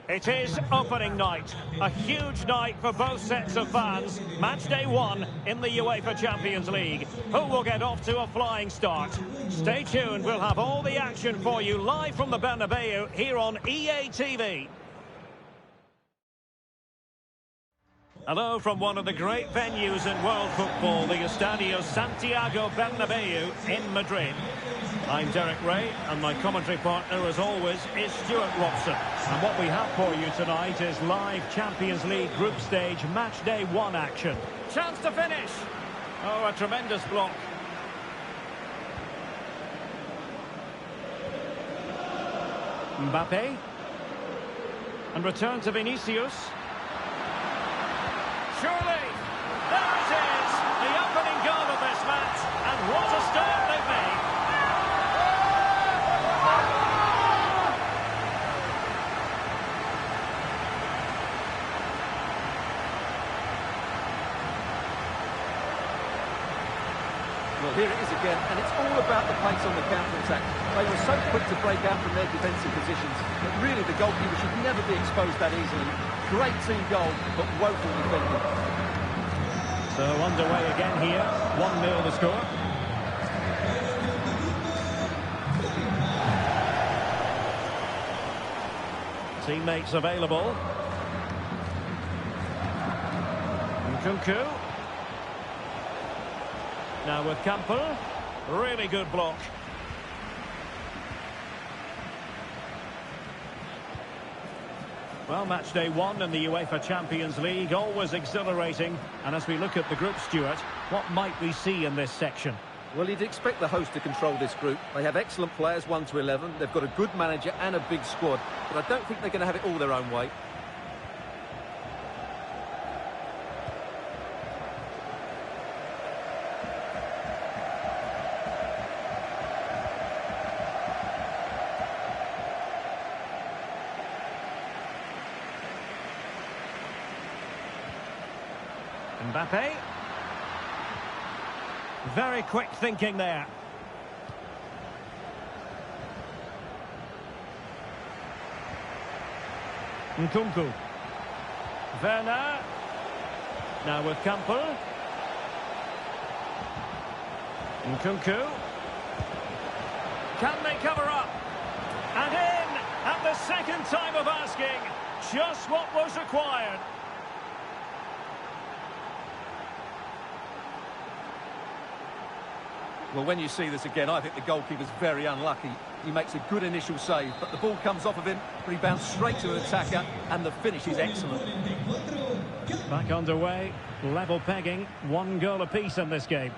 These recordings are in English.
It is opening night, a huge night for both sets of fans. Match day 1 in the UEFA Champions League. Who will get off to a flying start? Stay tuned, we'll have all the action for you live from the Bernabeu here on EA TV. Hello from one of the great venues in world football, the Estadio Santiago Bernabeu in Madrid. I'm Derek Ray, and my commentary partner, as always, is Stuart Robson. And what we have for you tonight is live Champions League group stage match day 1 action. Chance to finish! Oh, a tremendous block. Mbappe. And return to Vinicius. Surely! There it is! The opening goal of this match, and what a start they've made! Well, here it is again, and it's all about the pace on the counter-attack. They were so quick to break out from their defensive positions, but really the goalkeeper should never be exposed that easily. Great team goal, but woeful defending. So underway again here, 1-0 the score. Teammates available. Nkunku. Now with Campbell, really good block. Well, match day 1 in the UEFA Champions League, always exhilarating. And as we look at the group, Stuart, what might we see in this section? Well, you'd expect the host to control this group. They have excellent players, 1 to 11. They've got a good manager and a big squad. But I don't think they're going to have it all their own way. Mbappe. Very quick thinking there. Nkunku. Werner. Now with Campbell. Nkunku. Can they cover up? And in at the second time of asking. Just what was required. Well, when you see this again, I think the goalkeeper's very unlucky. He makes a good initial save, but the ball comes off of him, rebounds straight to an attacker, and the finish is excellent. Back underway, level pegging, 1 goal apiece in this game.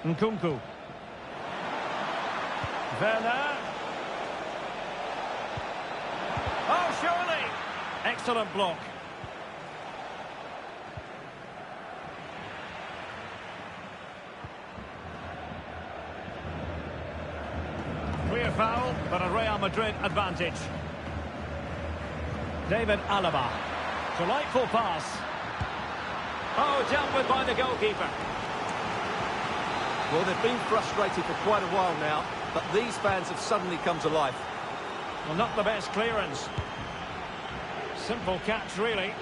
Nkunku. Werner. Oh, surely! Excellent block. Clear foul, but a Real Madrid advantage. David Alaba. Delightful pass. Oh, dealt with by the goalkeeper. Well, they've been frustrated for quite a while now, but these fans have suddenly come to life. Well, not the best clearance. Simple catch, really.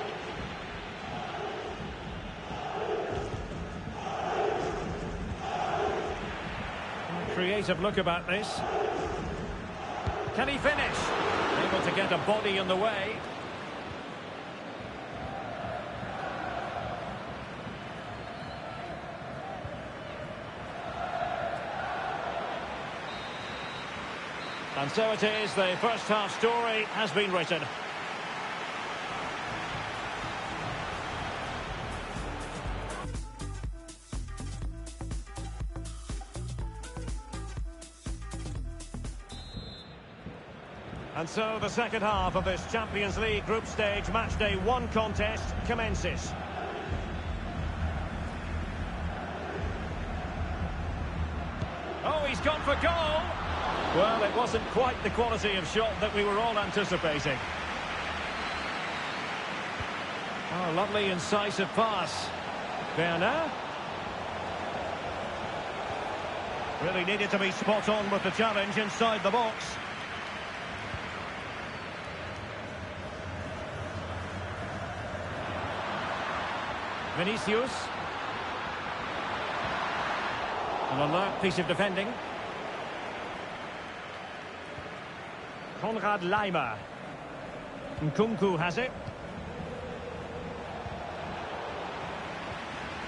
Creative look about this. Can he finish? Able to get a body in the way. And so it is, the first half story has been written. And so the second half of this Champions League group stage match day 1 contest commences. Oh, he's gone for goal! Well, it wasn't quite the quality of shot that we were all anticipating. Oh, lovely incisive pass. Werner. Really needed to be spot on with the challenge inside the box. Vinicius. An alert piece of defending. Konrad Laimer. Nkunku has it.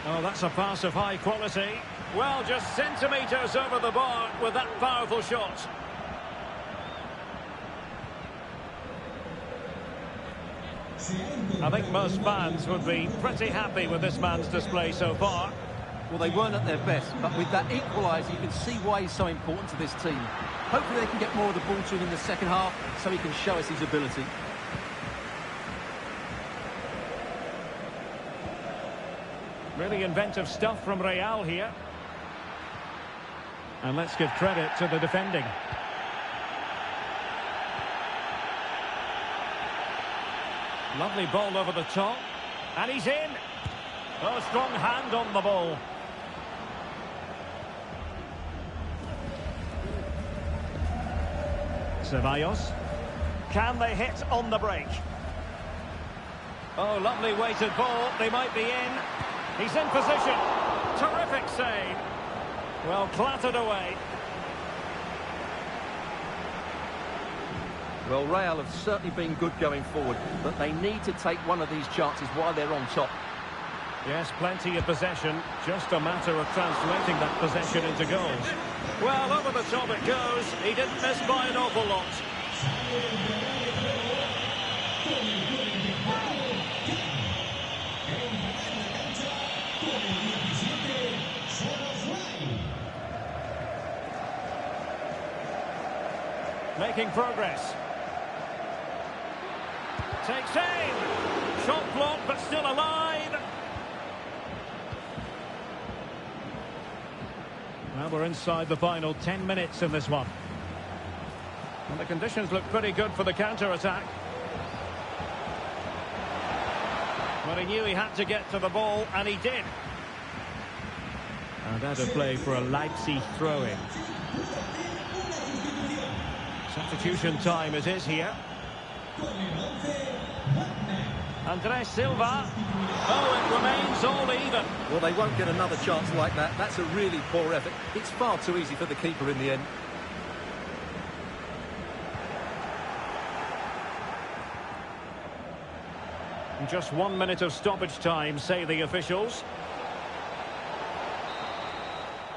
Oh, that's a pass of high quality. Well, just centimetres over the bar with that powerful shot. I think most fans would be pretty happy with this man's display so far. Well, they weren't at their best, but with that equaliser, you can see why he's so important to this team. Hopefully they can get more of the ball to him in the second half so he can show us his ability. Really inventive stuff from Real here. And let's give credit to the defending. Lovely ball over the top. And he's in. Oh, strong hand on the ball. Ceballos. Can they hit on the break? Oh, lovely weighted ball. They might be in. He's in position. Terrific save. Well, clattered away. Well, Real have certainly been good going forward, but they need to take one of these chances while they're on top. Yes, plenty of possession. Just a matter of translating that possession into goals. Well, over the top it goes. He didn't miss by an awful lot. Making progress. Takes aim. Shot blocked, but still alive. Well, we're inside the final 10 minutes in this one. And the conditions look pretty good for the counter-attack. Well, he knew he had to get to the ball, and he did. And out of play for a Leipzig throw-in. Substitution time it is here. Andres Silva. Oh, it remains all even. Well, they won't get another chance like that. That's a really poor effort. It's far too easy for the keeper in the end. Just 1 minute of stoppage time, say the officials.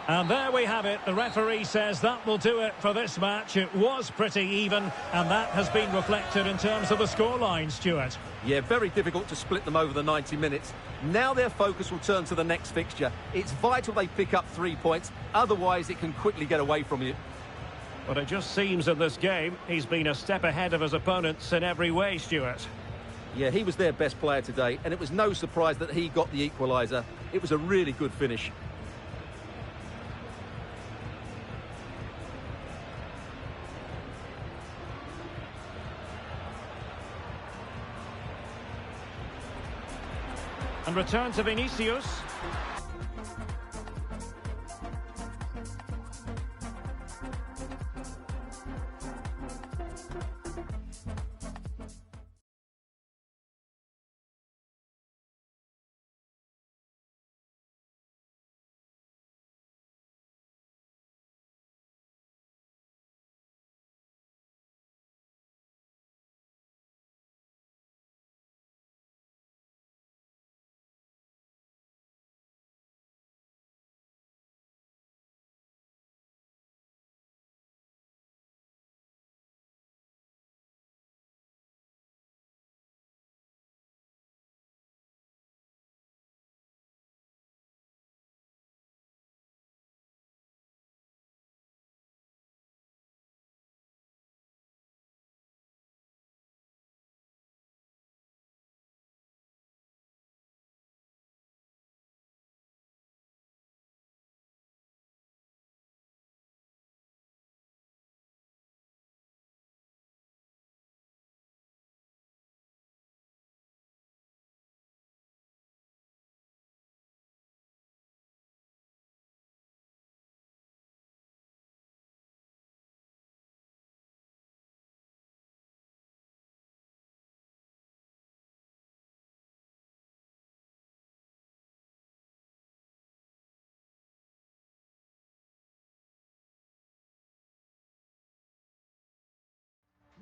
And there we have it. The referee says that will do it for this match. It was pretty even, and that has been reflected in terms of the scoreline, Stuart. Yeah, very difficult to split them over the 90 minutes. Now their focus will turn to the next fixture. It's vital they pick up 3 points, otherwise it can quickly get away from you. But it just seems in this game, he's been a step ahead of his opponents in every way, Stuart. Yeah, he was their best player today, and it was no surprise that he got the equaliser. It was a really good finish. And return to Vinicius.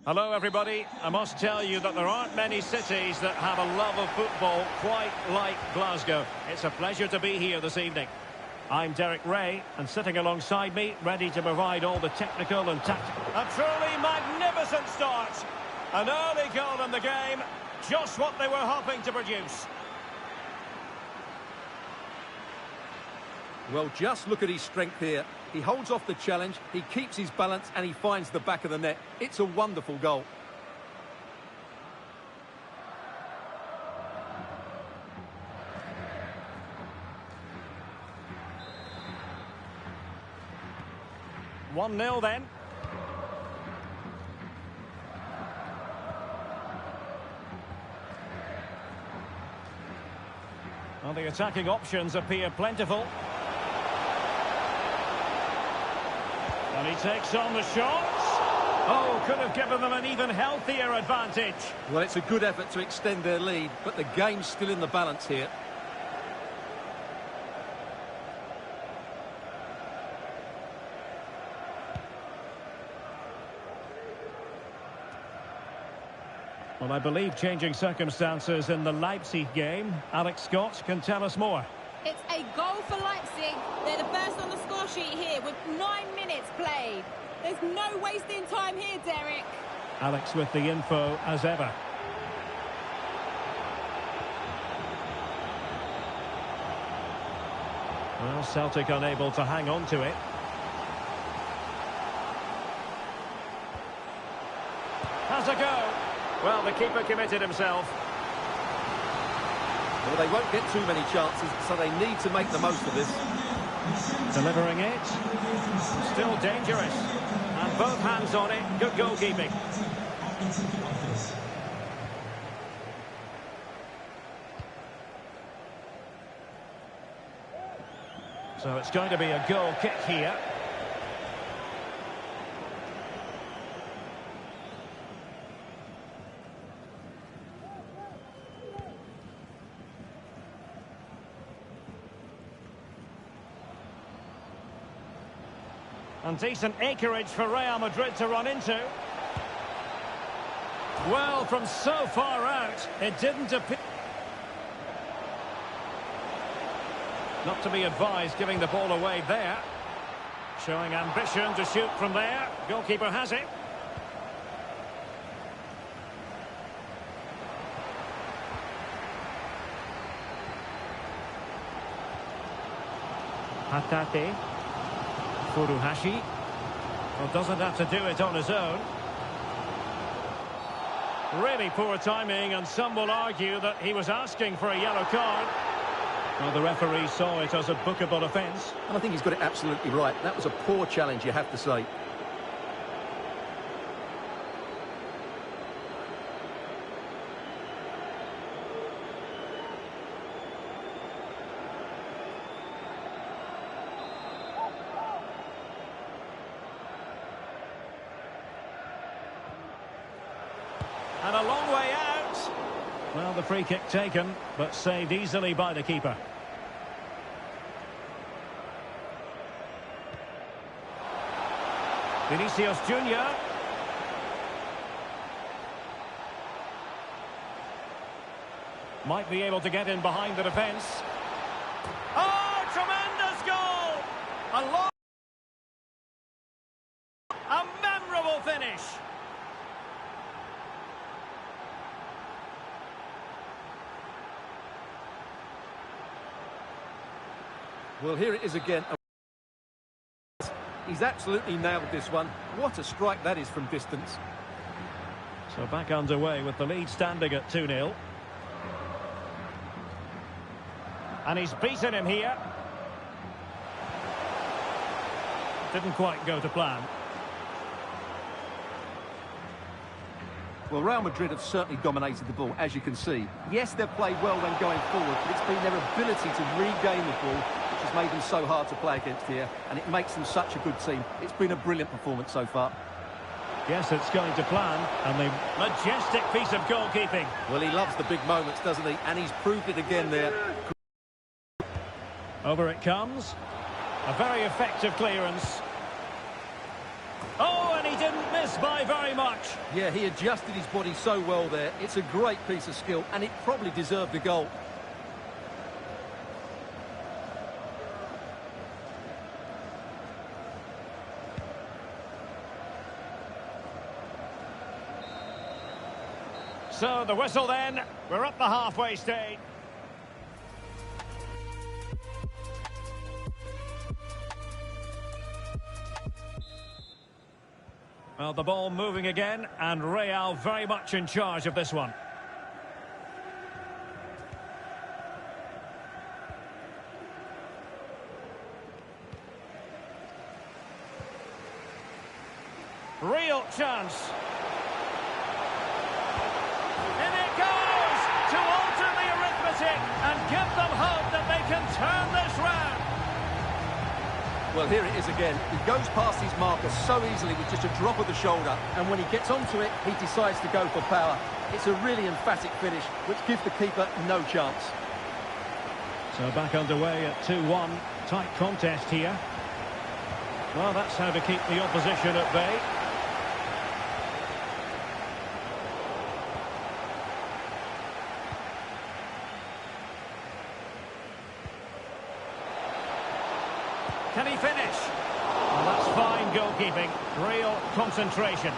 Hello, everybody. I must tell you that there aren't many cities that have a love of football quite like Glasgow. It's a pleasure to be here this evening. I'm Derek Ray, and sitting alongside me, ready to provide all the technical and tactical. A truly magnificent start. An early goal in the game, just what they were hoping to produce. Well, just look at his strength here. He holds off the challenge, he keeps his balance, and he finds the back of the net. It's a wonderful goal. One 0 then. Well, the attacking options appear plentiful. And he takes on the shots. Oh, could have given them an even healthier advantage. Well, it's a good effort to extend their lead, but the game's still in the balance here. Well, I believe changing circumstances in the Leipzig game. Alex Scott can tell us more. It's a goal for Leipzig. They're the first on the score sheet here with 9 minutes played. There's no wasting time here, Derek. Alex with the info as ever. Well, Celtic unable to hang on to it. Has a go. Well, the keeper committed himself. Well, they won't get too many chances, so they need to make the most of this. Delivering it. Still dangerous. And both hands on it. Good goalkeeping. So it's going to be a goal kick here. And decent acreage for Real Madrid to run into. Well, from so far out, it didn't appear. Not to be advised giving the ball away there. Showing ambition to shoot from there. Goalkeeper has it. Hatate. Furuhashi. Well, doesn't have to do it on his own. Really poor timing, and some will argue that he was asking for a yellow card. Well, the referee saw it as a bookable offence. And I think he's got it absolutely right. That was a poor challenge, you have to say. And a long way out. Well, the free kick taken, but saved easily by the keeper. Vinicius Junior. Might be able to get in behind the defence. Oh, tremendous goal! A memorable finish. Well, here it is again. He's absolutely nailed this one. What a strike that is from distance. So back underway with the lead standing at 2-0. And he's beaten him here. Didn't quite go to plan. Well, Real Madrid have certainly dominated the ball, as you can see. Yes, they've played well when going forward, but it's been their ability to regain the ball which has made them so hard to play against here, and it makes them such a good team. It's been a brilliant performance so far. Yes, it's going to plan, and the majestic piece of goalkeeping. Well, he loves the big moments, doesn't he? And he's proved it again there. Over it comes. A very effective clearance. Oh, and he didn't miss miss by very much. Yeah, he adjusted his body so well there. It's a great piece of skill, and it probably deserved a goal. So the whistle then. We're at the halfway stage. Well, the ball moving again, and Real very much in charge of this one. Real chance. In it goes to alter the arithmetic and give them hope that they can turn this round. Well, here it is again. He goes past his marker so easily with just a drop of the shoulder, and when he gets onto it, he decides to go for power. It's a really emphatic finish, which gives the keeper no chance. So back underway at 2-1. Tight contest here. Well, that's how to keep the opposition at bay. Can he finish? Well, that's fine goalkeeping. Real concentration.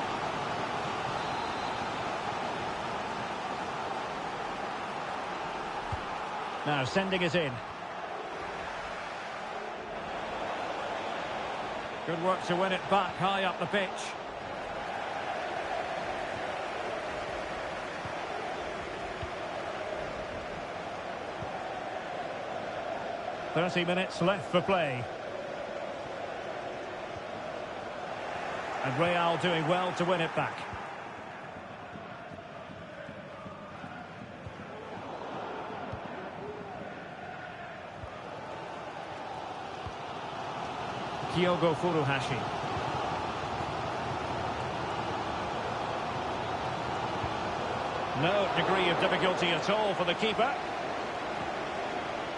Now sending it in. Good work to win it back high up the pitch. "30 minutes left for play. And Real doing well to win it back. Kyogo Furuhashi. No degree of difficulty at all for the keeper.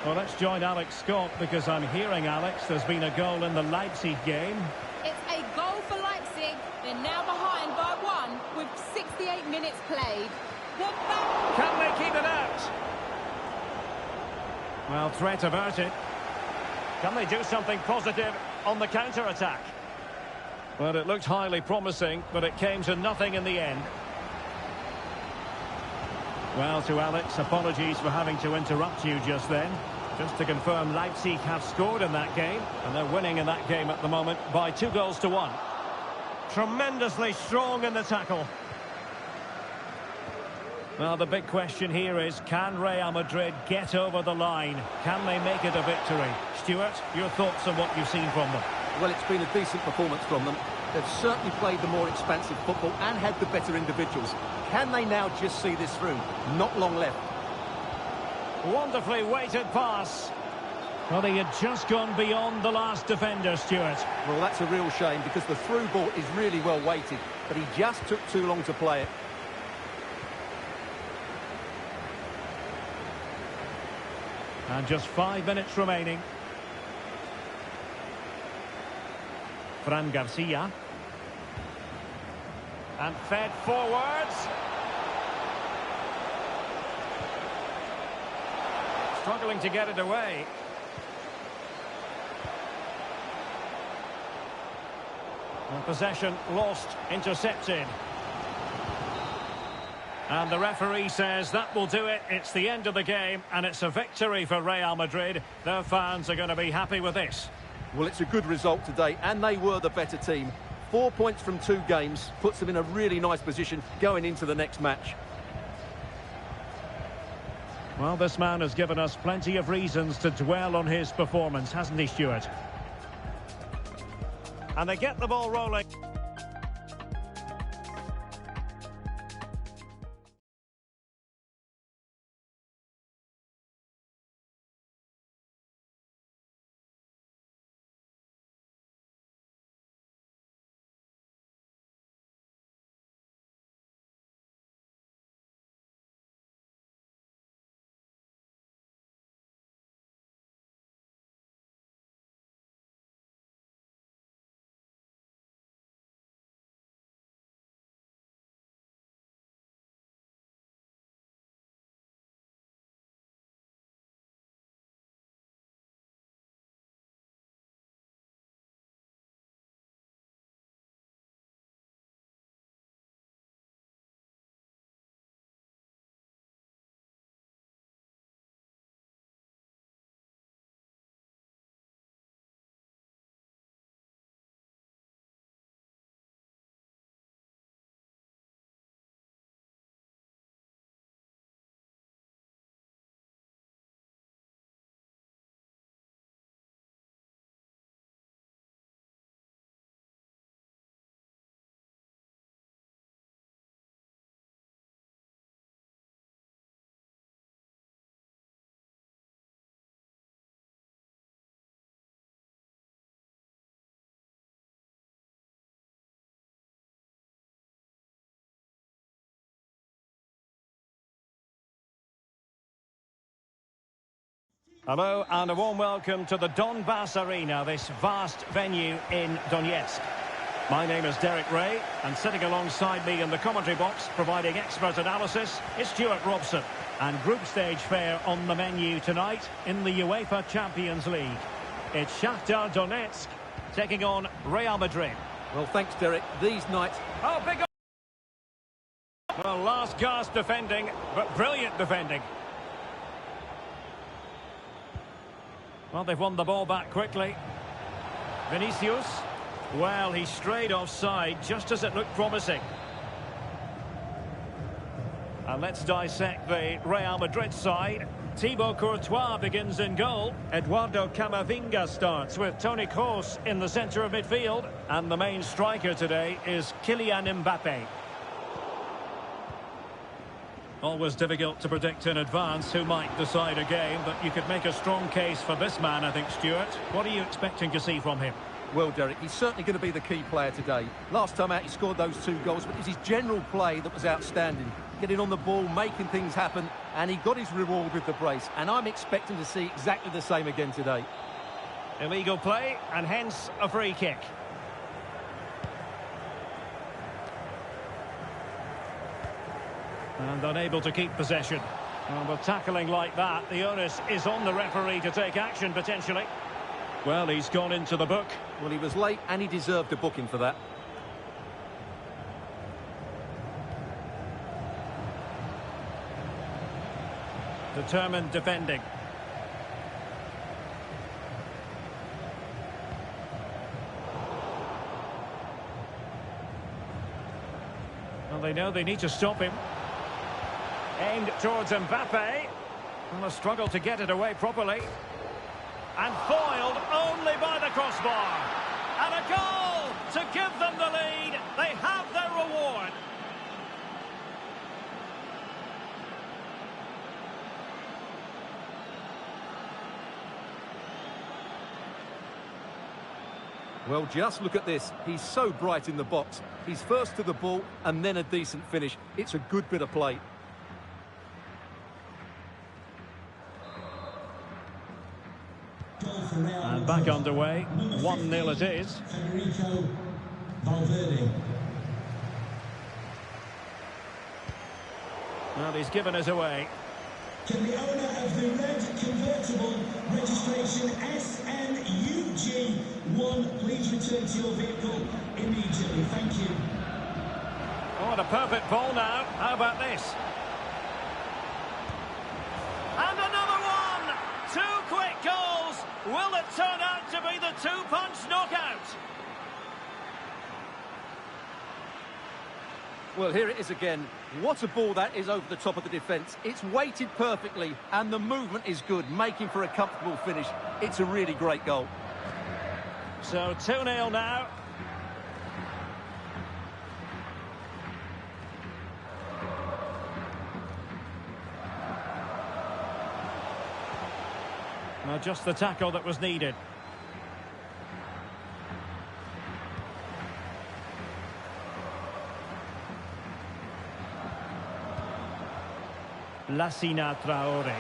Well, let's join Alex Scott because I'm hearing, Alex, there's been a goal in the Leipzig game. It's a goal for Leipzig. They're now behind by 1 with 68 minutes played. They're back. Can they keep it out? Well, threat averted. Can they do something positive on the counter-attack? Well, it looked highly promising, but it came to nothing in the end. Well, to Alex, apologies for having to interrupt you just then. Just to confirm, Leipzig have scored in that game, and they're winning in that game at the moment by 2-1. Tremendously strong in the tackle. Well, the big question here is, can Real Madrid get over the line? Can they make it a victory? Stuart, your thoughts on what you've seen from them? Well, it's been a decent performance from them. They've certainly played the more expansive football and had the better individuals. Can they now just see this through? Not long left. Wonderfully weighted pass. Well, he had just gone beyond the last defender, Stuart. Well, that's a real shame because the through ball is really well weighted, but he just took too long to play it. And just 5 minutes remaining. Fran Garcia. And fed forwards. Struggling to get it away. And possession lost, intercepted. And the referee says that will do it. It's the end of the game, and it's a victory for Real Madrid. Their fans are going to be happy with this. Well, it's a good result today, and they were the better team. 4 points from 2 games puts them in a really nice position going into the next match. Well, this man has given us plenty of reasons to dwell on his performance, hasn't he, Stuart? And they get the ball rolling. Hello and a warm welcome to the Donbass Arena, this vast venue in Donetsk. My name is Derek Ray, and sitting alongside me in the commentary box, providing expert analysis, is Stuart Robson. And group stage fare on the menu tonight in the Uefa Champions League. It's Shakhtar Donetsk taking on Real Madrid. Well, thanks, Derek. These nights... Oh, big... Well, last gasp defending, but brilliant defending. Well, they've won the ball back quickly. Vinicius. Well, he strayed offside just as it looked promising. And let's dissect the Real Madrid side. Thibaut Courtois begins in goal. Eduardo Camavinga starts with Toni Kroos in the centre of midfield. And the main striker today is Kylian Mbappe. Always difficult to predict in advance who might decide a game, but you could make a strong case for this man, I think, Stuart. What are you expecting to see from him? Well, Derek, he's certainly going to be the key player today. Last time out, he scored those 2 goals, but it was his general play that was outstanding. Getting on the ball, making things happen, and he got his reward with the brace. And I'm expecting to see exactly the same again today. Illegal play, and hence a free kick. And unable to keep possession. Well, with tackling like that, the onus is on the referee to take action, potentially. Well, he's gone into the book. Well, he was late, and he deserved a booking for that. Determined defending. Well, they know they need to stop him. Aimed towards Mbappe. Well, a struggle to get it away properly. And foiled only by the crossbar. And a goal to give them the lead. They have their reward. Well, just look at this. He's so bright in the box. He's first to the ball and then a decent finish. It's a good bit of play. And back underway. 1-0 it is. Well, he's given us away. Can the owner of the red convertible registration SNUG1 please return to your vehicle immediately? Thank you. Oh, and a perfect ball now. How about this? And another one! 2 quick goals! Will it turn out to be the 2-punch knockout? Well, here it is again. What a ball that is over the top of the defence. It's weighted perfectly, and the movement is good, making for a comfortable finish. It's a really great goal. So 2-0 now. Well, just the tackle that was needed. Lassina Traore.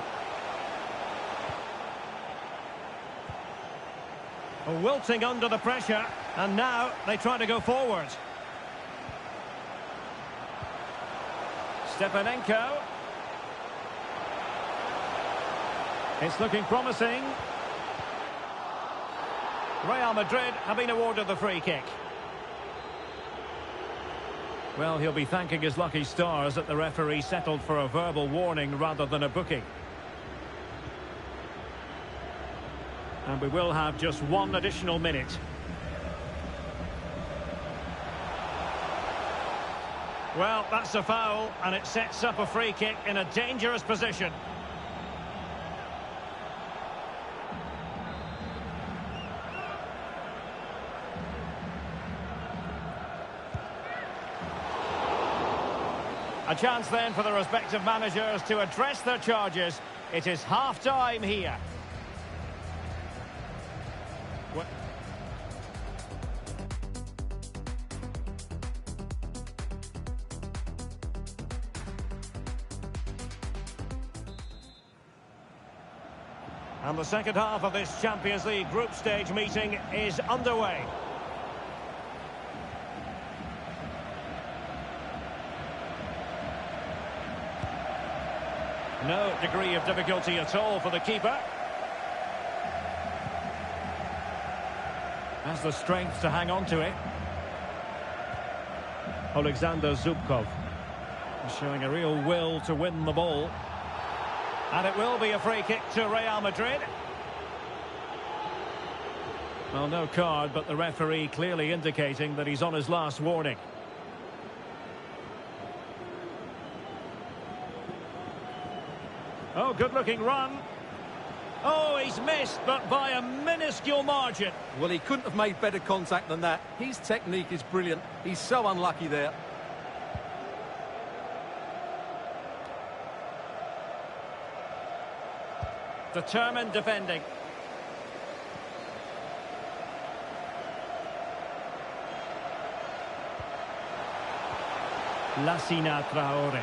Wilting under the pressure, and now they try to go forward. Stepanenko. It's looking promising. Real Madrid have been awarded the free kick. Well, he'll be thanking his lucky stars that the referee settled for a verbal warning rather than a booking. And we will have just 1 additional minute. Well, that's a foul, and it sets up a free kick in a dangerous position. A chance then for the respective managers to address their charges. It is half-time here. And the second half of this Champions League group stage meeting is underway. No degree of difficulty at all for the keeper. Has the strength to hang on to it. Alexander Zubkov showing a real will to win the ball. And it will be a free kick to Real Madrid. Well, no card, but the referee clearly indicating that he's on his last warning. Oh, good-looking run. Oh, he's missed, but by a minuscule margin. Well, he couldn't have made better contact than that. His technique is brilliant. He's so unlucky there. Determined defending. Lassina Traore.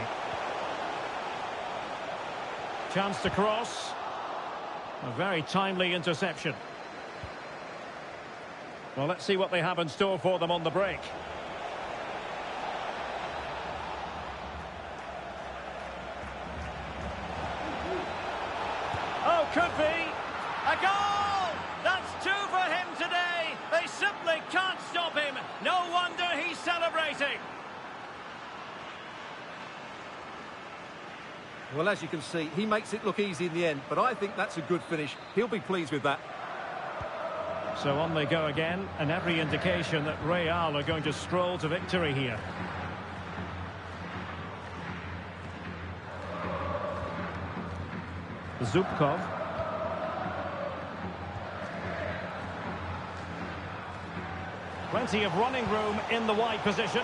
Chance to cross. A very timely interception. Well, let's see what they have in store for them on the break. Oh, could be. A goal! That's two for him today. They simply can't stop him. No wonder he's celebrating. Well, as you can see, he makes it look easy in the end, but I think that's a good finish. He'll be pleased with that. So on they go again, and every indication that Real are going to stroll to victory here. Zubkov. Plenty of running room in the wide position.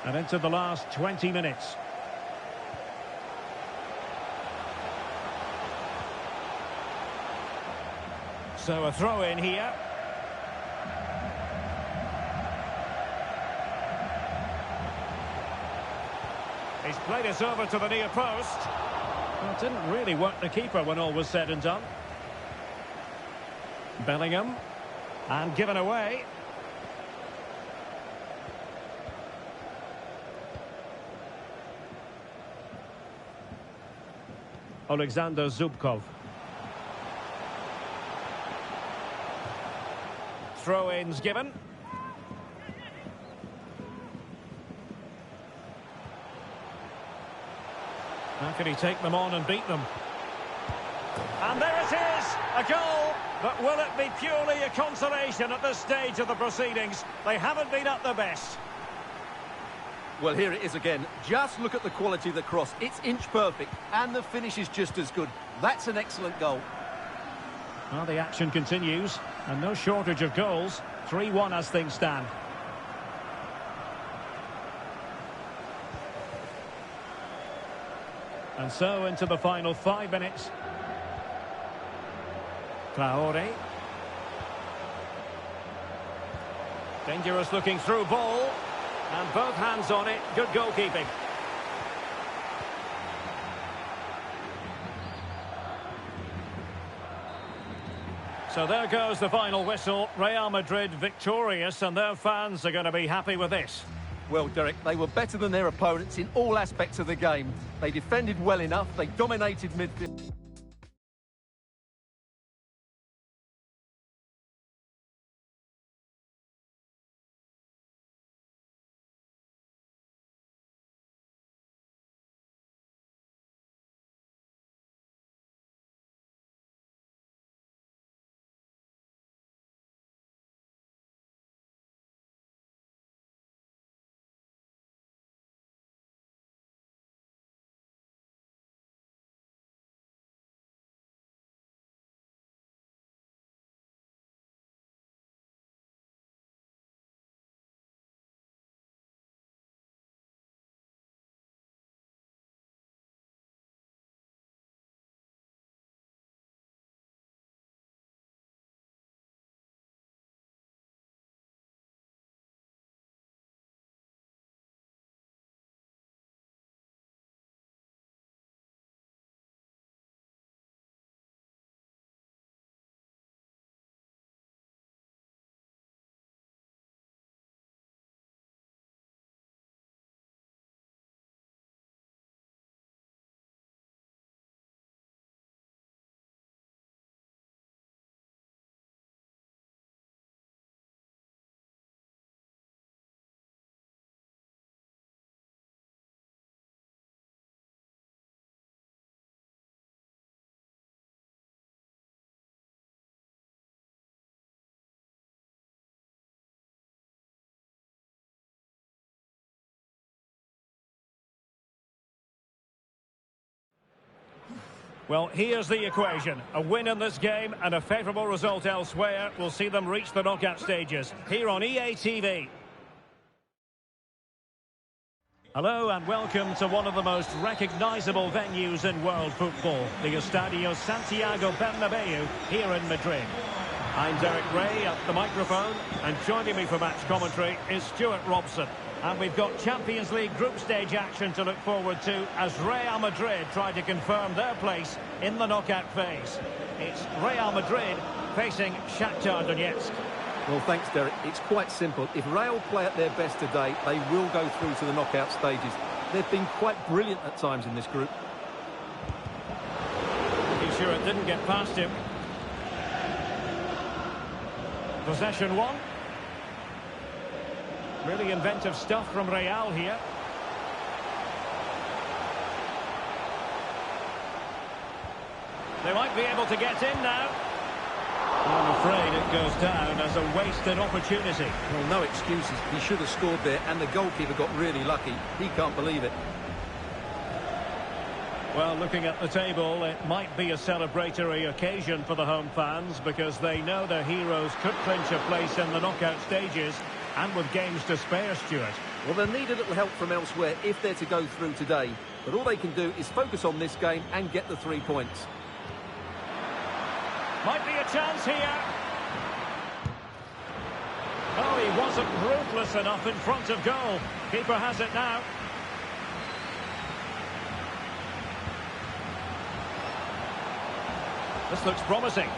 And into the last 20 minutes. So a throw in here. He's played it over to the near post. Well, it didn't really work the keeper when all was said and done. Bellingham. And given away. Alexander Zubkov. Throw-ins given. How can he take them on and beat them? And there it is, a goal. But will it be purely a consolation at this stage of the proceedings? They haven't been at their best. Well, here it is again. Just look at the quality of the cross. It's inch perfect, and the finish is just as good. That's an excellent goal. Well, the action continues, and no shortage of goals. 3-1 as things stand. And so into the final 5 minutes. Traore. Dangerous looking through ball. And both hands on it. Good goalkeeping. So there goes the final whistle. Real Madrid victorious, and their fans are going to be happy with this. Well, Derek, they were better than their opponents in all aspects of the game. They defended well enough. They dominated midfield. Well, here's the equation. A win in this game and a favourable result elsewhere will see them reach the knockout stages. Here on EA TV. Hello and welcome to one of the most recognisable venues in world football, the Estadio Santiago Bernabeu here in Madrid. I'm Derek Ray at the microphone, and joining me for match commentary is Stuart Robson. And we've got Champions League group stage action to look forward to as Real Madrid try to confirm their place in the knockout phase. It's Real Madrid facing Shakhtar Donetsk. Well, thanks, Derek. It's quite simple. If Real play at their best today, they will go through to the knockout stages. They've been quite brilliant at times in this group. He's sure it didn't get past him. Possession one. Really inventive stuff from Real here. They might be able to get in now. I'm afraid it goes down as a wasted opportunity. Well, no excuses. He should have scored there, and the goalkeeper got really lucky. He can't believe it. Well, looking at the table, it might be a celebratory occasion for the home fans because they know their heroes could clinch a place in the knockout stages, and with games to spare, Stuart. Well, they'll need a little help from elsewhere if they're to go through today. But all they can do is focus on this game and get the 3 points. Might be a chance here. Oh, he wasn't ruthless enough in front of goal. Keeper has it now. This looks promising.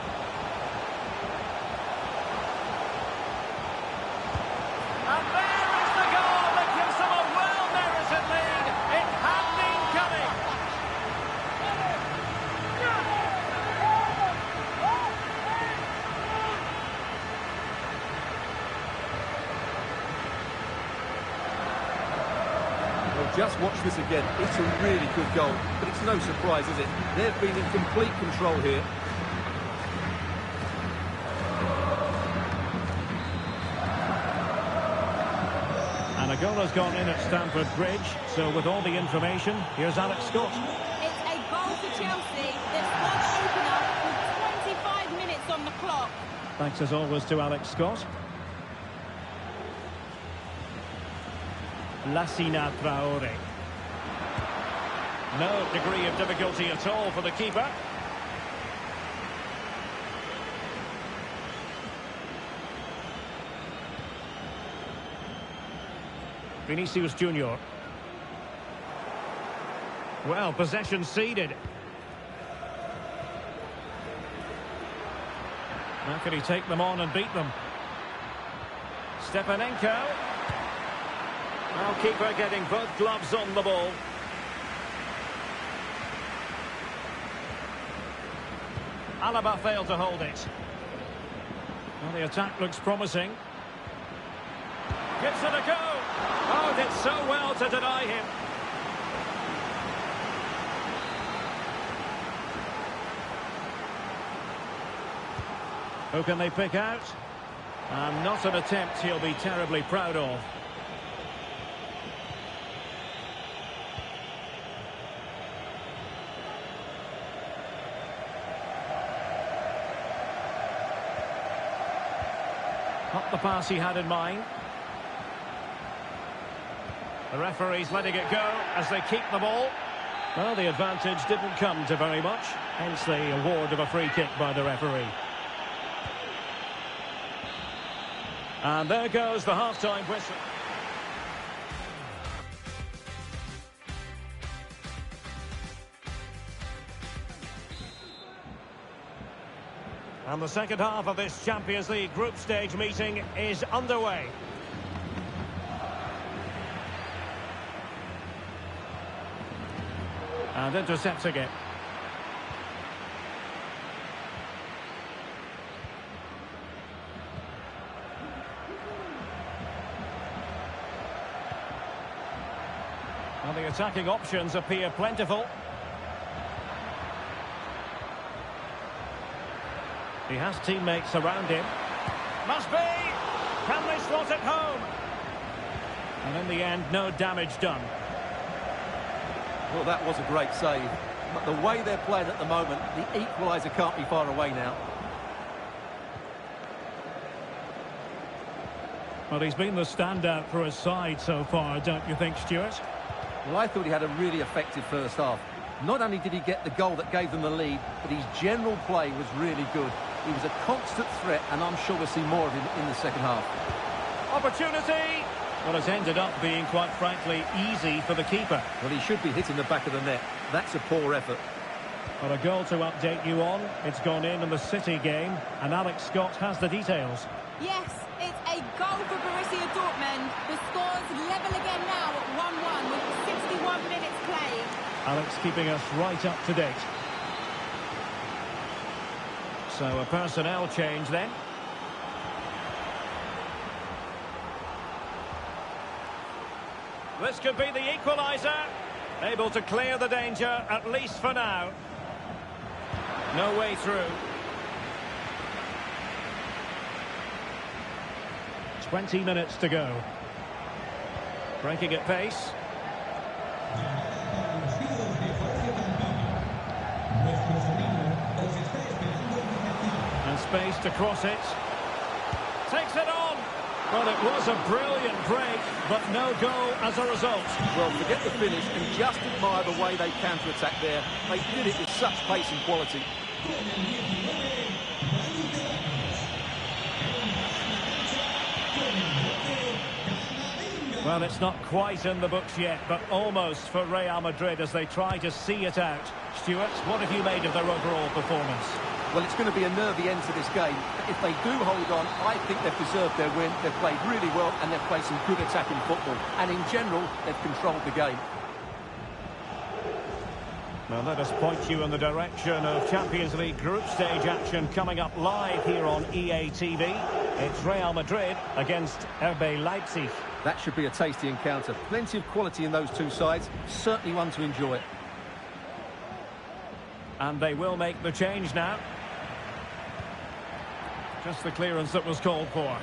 And there is the goal that gives them a well-merited lead. It had been coming. Well, just watch this again. It's a really good goal, but it's no surprise, is it? They've been in complete control here. And a goal has gone in at Stamford Bridge, so with all the information, here's Alex Scott. It's a goal for Chelsea. Their squad opener with 25 minutes on the clock. Thanks as always to Alex Scott. Lassina Traore. No degree of difficulty at all for the keeper. Vinicius Junior. Well, possession ceded. How can he take them on and beat them? Stepanenko. Now keeper getting both gloves on the ball. Alaba failed to hold it. Well, the attack looks promising. Gives it a go. Oh, did so well to deny him. Who can they pick out? And not an attempt he'll be terribly proud of. Not the pass he had in mind. The referee's letting it go as they keep the ball. Well, the advantage didn't come to very much, hence the award of a free kick by the referee. And there goes the half-time whistle. And the second half of this Champions League group stage meeting is underway. And intercepting it. And the attacking options appear plentiful. He has teammates around him. Must be! Can they slot it home? And in the end, no damage done. Well, that was a great save. but the way they're playing at the moment, the equaliser can't be far away now. Well, he's been the standout for his side so far, don't you think, Stuart? Well, I thought he had a really effective first half. Not only did he get the goal that gave them the lead, but his general play was really good. He was a constant threat, and I'm sure we'll see more of him in the second half. Opportunity! Well, it's ended up being, quite frankly, easy for the keeper. Well, he should be hitting the back of the net. That's a poor effort. Well, a goal to update you on. It's gone in the City game, and Alex Scott has the details. Yes, it's a goal for Borussia Dortmund. The score's level again now at 1-1 with 61 minutes played. Alex keeping us right up to date. So a personnel change then. This could be the equaliser. Able to clear the danger, at least for now. No way through. 20 minutes to go. Breaking at pace. And space to cross it. Takes it on. Well, it was a brilliant break, but no goal as a result. Well, forget the finish and just admire the way they counter-attack there. They did it with such pace and quality. Well, it's not quite in the books yet, but almost for Real Madrid as they try to see it out. Stuart, what have you made of their overall performance? Well, it's going to be a nervy end to this game. But if they do hold on, I think they've deserved their win. They've played really well and they've played some good attacking football. And in general, they've controlled the game. Well, let us point you in the direction of Champions League group stage action coming up live here on EA TV. It's Real Madrid against RB Leipzig. That should be a tasty encounter. Plenty of quality in those two sides. Certainly one to enjoy. And they will make the change now. Just the clearance that was called for.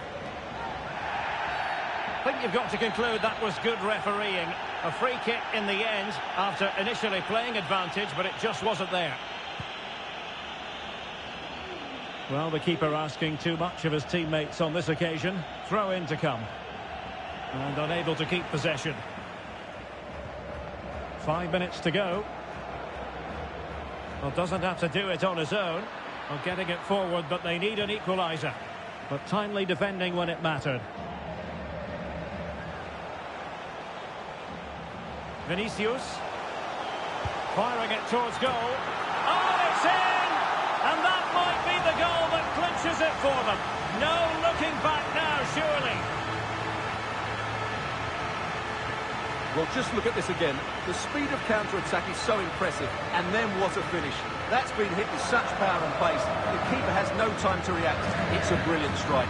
I think you've got to conclude that was good refereeing. A free kick in the end after initially playing advantage, but it just wasn't there. Well, the keeper asking too much of his teammates on this occasion. Throw in to come. And unable to keep possession. 5 minutes to go. Well, doesn't have to do it on his own. Well, getting it forward, but they need an equaliser. But timely defending when it mattered. Vinicius. Firing it towards goal. Oh, it's in! And that might be the goal that clinches it for them. No looking back now, surely. Well, just look at this again. The speed of counter-attack is so impressive. And then what a finish. That's been hit with such power and pace. The keeper has no time to react. It's a brilliant strike.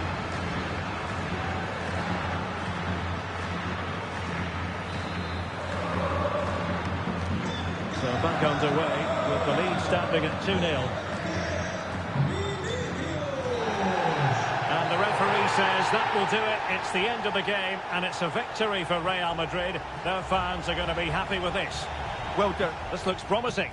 So back underway with the lead standing at 2-0. And the referee says that will do it. It's the end of the game and it's a victory for Real Madrid. Their fans are going to be happy with this. Well done. This looks promising.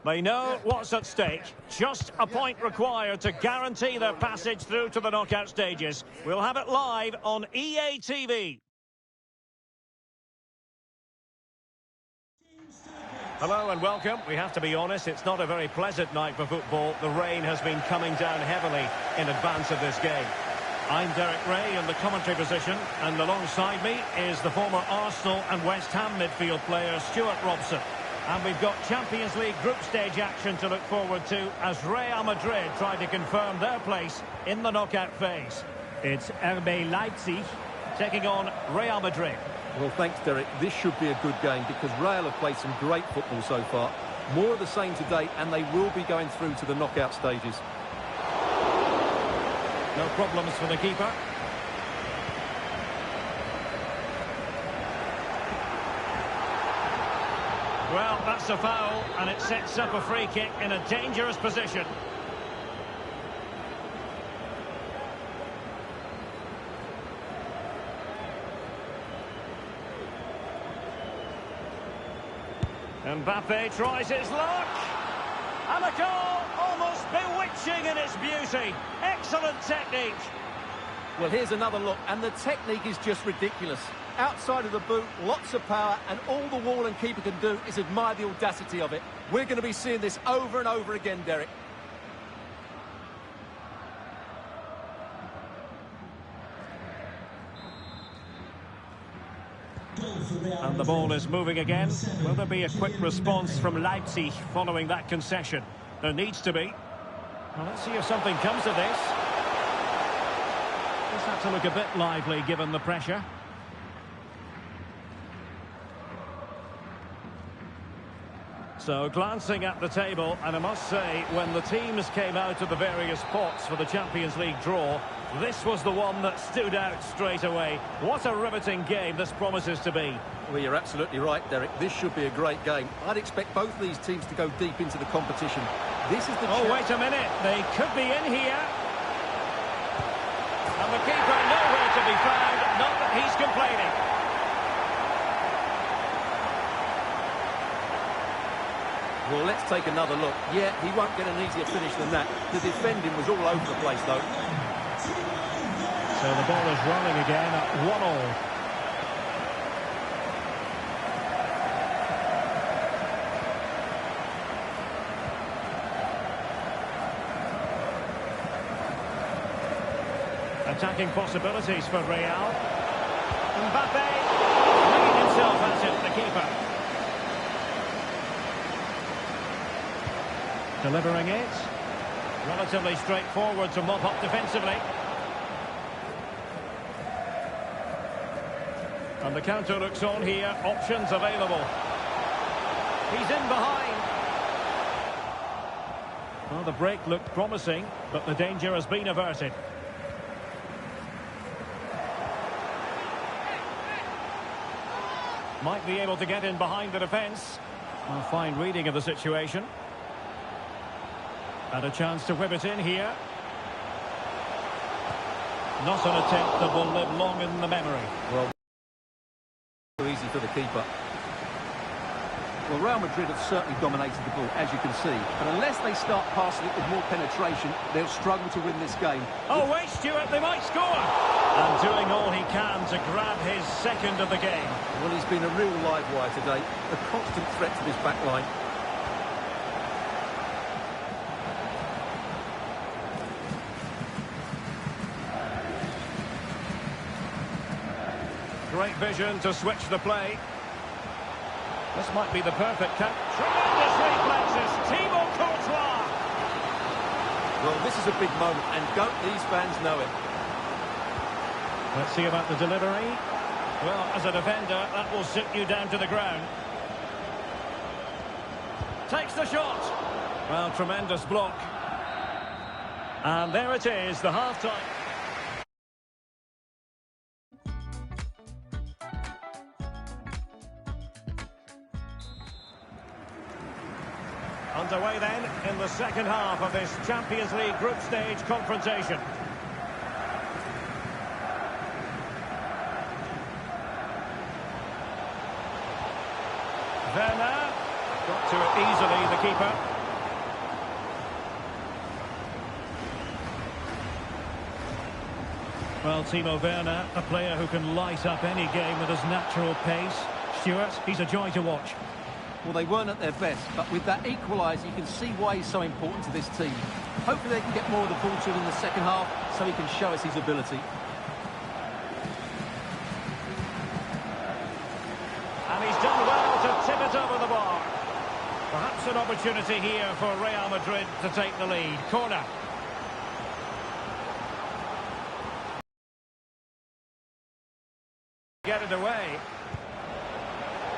They know what's at stake. Just a point required to guarantee their passage through to the knockout stages. We'll have it live on EA TV. Hello and welcome. We have to be honest, it's not a very pleasant night for football. The rain has been coming down heavily in advance of this game. I'm Derek Ray in the commentary position, and alongside me is the former Arsenal and West Ham midfield player Stuart Robson. And we've got Champions League group stage action to look forward to as Real Madrid try to confirm their place in the knockout phase. It's RB Leipzig taking on Real Madrid. Well, thanks, Derek. This should be a good game because Real have played some great football so far. More of the same today, and they will be going through to the knockout stages. No problems for the keeper. Well, that's a foul, and it sets up a free kick in a dangerous position. Mbappe tries his luck. And a goal, almost bewitching in its beauty. Excellent technique. Well, here's another look, and the technique is just ridiculous. Outside of the boot, lots of power, and all the wall and keeper can do is admire the audacity of it. We're going to be seeing this over and over again, Derek. And the ball is moving again. Will there be a quick response from Leipzig following that concession? There needs to be. Well, let's see if something comes of this. Just have to look a bit lively given the pressure. So, glancing at the table, and I must say, when the teams came out of the various pots for the Champions League draw, this was the one that stood out straight away. What a riveting game this promises to be. Well, you're absolutely right, Derek. This should be a great game. I'd expect both these teams to go deep into the competition. This is the Oh, wait a minute. They could be in here. And the keeper nowhere to be found. Not that he's complaining. Well, let's take another look. Yeah, he won't get an easier finish than that. The defending was all over the place, though. So the ball is rolling again at 1-1. Attacking possibilities for Real. Mbappe flinging himself at it, the keeper. Delivering it. Relatively straightforward to mop up defensively. And the counter looks on here. Options available. He's in behind. Well, the break looked promising, but the danger has been averted. Might be able to get in behind the defence. A fine reading of the situation. And a chance to whip it in here. Not an attempt that will live long in the memory. Well, easy for the keeper. Well, Real Madrid have certainly dominated the ball, as you can see. But unless they start passing it with more penetration, they'll struggle to win this game. Oh, wait, Stuart, they might score! And doing all he can to grab his second of the game. Well, he's been a real live wire today. A constant threat to this back line. Great vision to switch the play. This might be the perfect cut. Tremendous reflexes, Thibaut Courtois. Well, this is a big moment, and don't these fans know it? Let's see about the delivery. Well, as a defender, that will sit you down to the ground. Takes the shot. Well, tremendous block. And there it is, the half-time. Underway then in the second half of this Champions League group stage confrontation. Werner got to it easily, the keeper. Well, Timo Werner, a player who can light up any game with his natural pace. Stuart, he's a joy to watch. Well, they weren't at their best, but with that equaliser, you can see why he's so important to this team. Hopefully they can get more of the ball to him in the second half, so he can show us his ability. And he's done well to tip it over the bar. Perhaps an opportunity here for Real Madrid to take the lead. Corner. Get it away.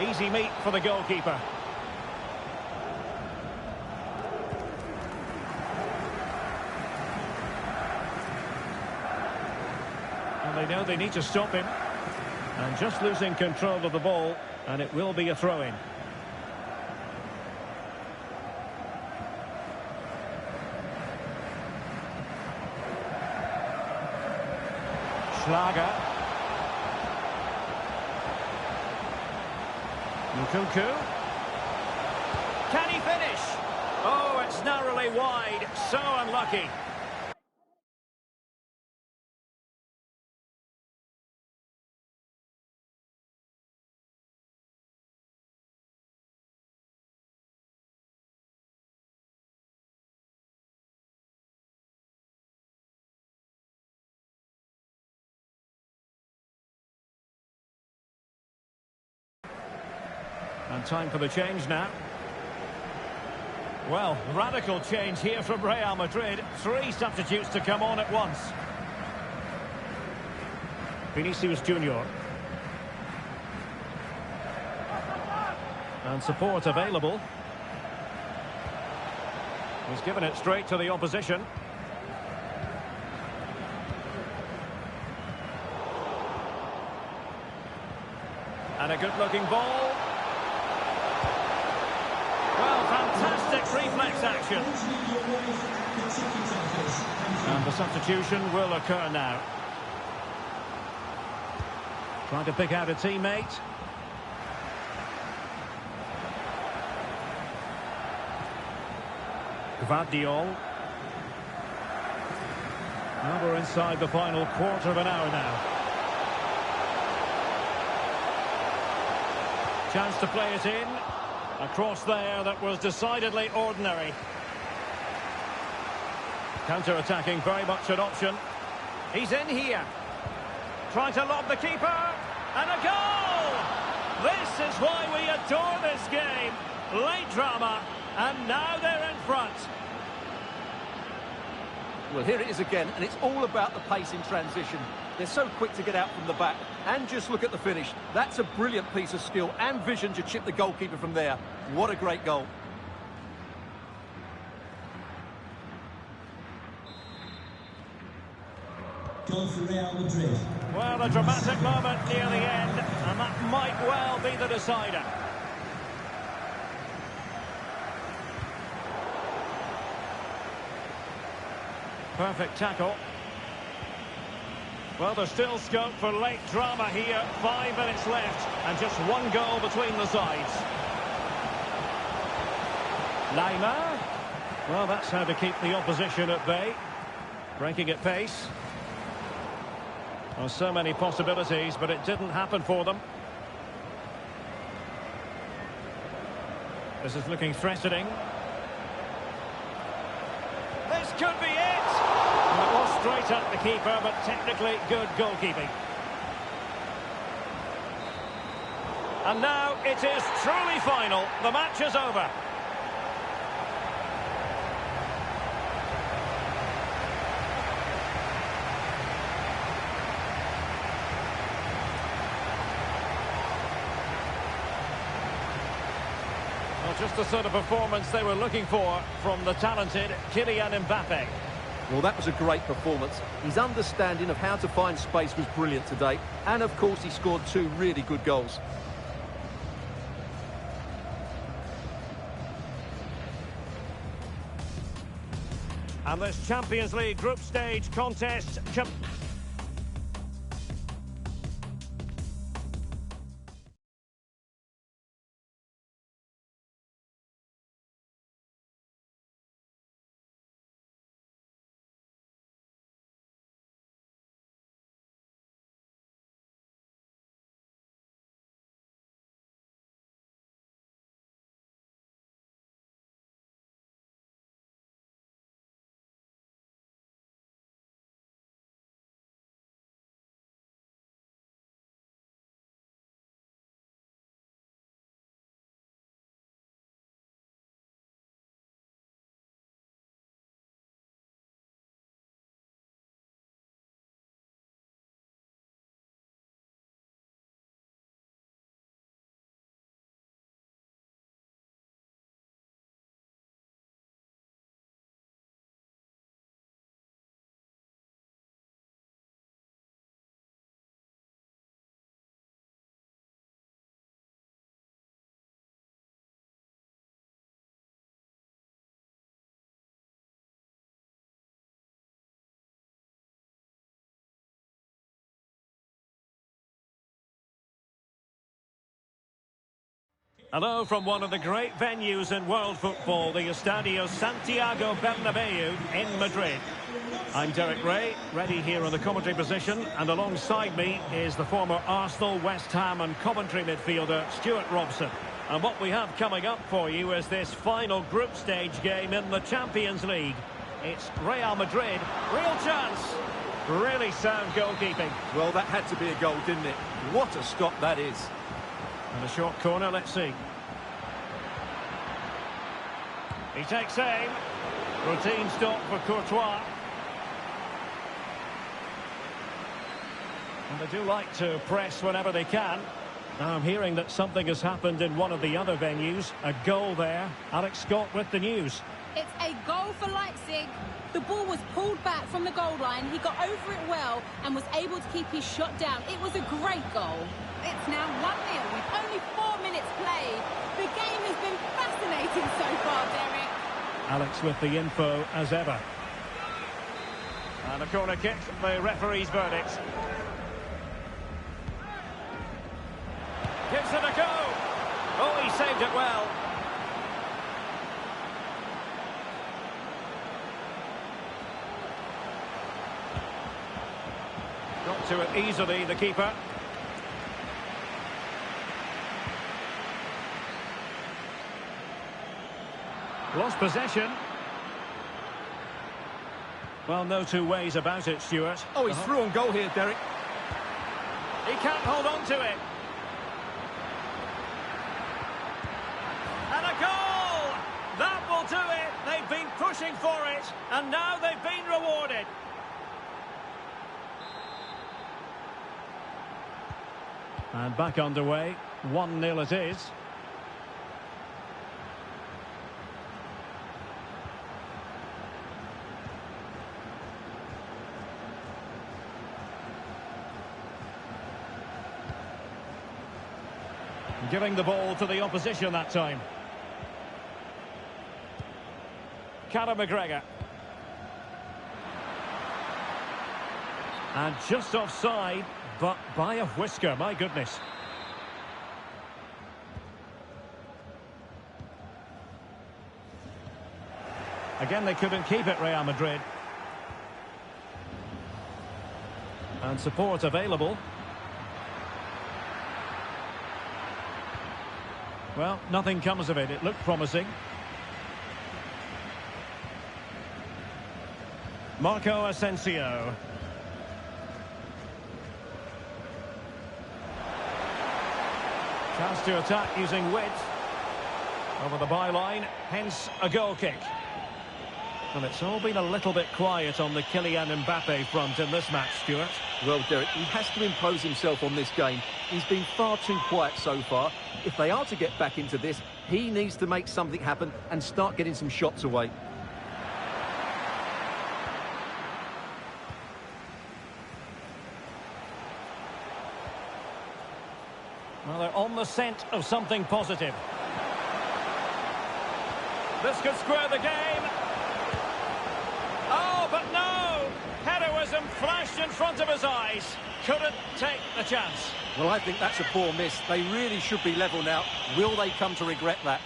Easy meat for the goalkeeper. And they know they need to stop him. And just losing control of the ball, and it will be a throw-in. Schlager. Nkunku. Can he finish? Oh, it's narrowly wide. So unlucky. And time for the change now. Well, radical change here from Real Madrid. 3 substitutes to come on at once. Vinicius Junior. And support available. He's given it straight to the opposition. And a good-looking ball. Well, fantastic reflex action. And the substitution will occur now. Trying to pick out a teammate. Gvardiol. Now we're inside the final quarter of an hour now. Chance to play it in. A cross there that was decidedly ordinary. Counter-attacking, very much an option. He's in here. Trying to lob the keeper. And a goal! This is why we adore this game. Late drama. And now they're in front. Well, here it is again, and it's all about the pace in transition. They're so quick to get out from the back. And just look at the finish. That's a brilliant piece of skill and vision to chip the goalkeeper from there. What a great goal. Goal for Real Madrid. Well, a dramatic moment near the end, and that might well be the decider. Perfect tackle. Well, there's still scope for late drama here. 5 minutes left, and just 1 goal between the sides. Neymar. Well, that's how to keep the opposition at bay. Breaking at pace. Well, so many possibilities, but it didn't happen for them. This is looking threatening. This could be it! And it was straight at the keeper, but technically good goalkeeping. And now it is truly final. The match is over. Well, just the sort of performance they were looking for from the talented Kylian Mbappe. Well, that was a great performance. His understanding of how to find space was brilliant today. And, of course, he scored 2 really good goals. And this Champions League group stage contest Hello from one of the great venues in world football, the Estadio Santiago Bernabéu in Madrid. I'm Derek Ray, ready here on the commentary position, and alongside me is the former Arsenal, West Ham and Coventry midfielder Stuart Robson. And what we have coming up for you is this final group stage game in the Champions League. It's Real Madrid, real chance. Really sound goalkeeping. Well, that had to be a goal, didn't it? What a stop that is. And a short corner, let's see. He takes aim. Routine stop for Courtois. And they do like to press whenever they can. Now I'm hearing that something has happened in one of the other venues. A goal there. Alex Scott with the news. It's a goal for Leipzig. The ball was pulled back from the goal line. He got over it well and was able to keep his shot down. It was a great goal. It's now 1-0 with only 4 minutes played. The game has been fascinating so far, Derek. Alex with the info as ever. And a corner kick, the referee's verdict. Gives it a go. Oh, he saved it well. Got to it easily, the keeper. Lost possession. Well, no two ways about it, Stuart. Oh, he's through on goal here, Derek. He can't hold on to it. And a goal! That will do it. They've been pushing for it, and now they've been rewarded. And back underway. 1-0 it is. Giving the ball to the opposition that time. Callum McGregor. And just offside, but by a whisker, my goodness. Again, they couldn't keep it, Real Madrid. And support available. Well, nothing comes of it. It looked promising. Marco Asensio. Chance to attack using width. Over the byline, hence a goal kick. Well, it's all been a little bit quiet on the Kylian Mbappe front in this match, Stuart. Well, Derek, he has to impose himself on this game. He's been far too quiet so far. If they are to get back into this, he needs to make something happen and start getting some shots away. Well, they're on the scent of something positive. This could square the game. Oh, but no! Heroism flashed in front of his eyes. Couldn't take the chance. Well, I think that's a poor miss. They really should be level now. Will they come to regret that?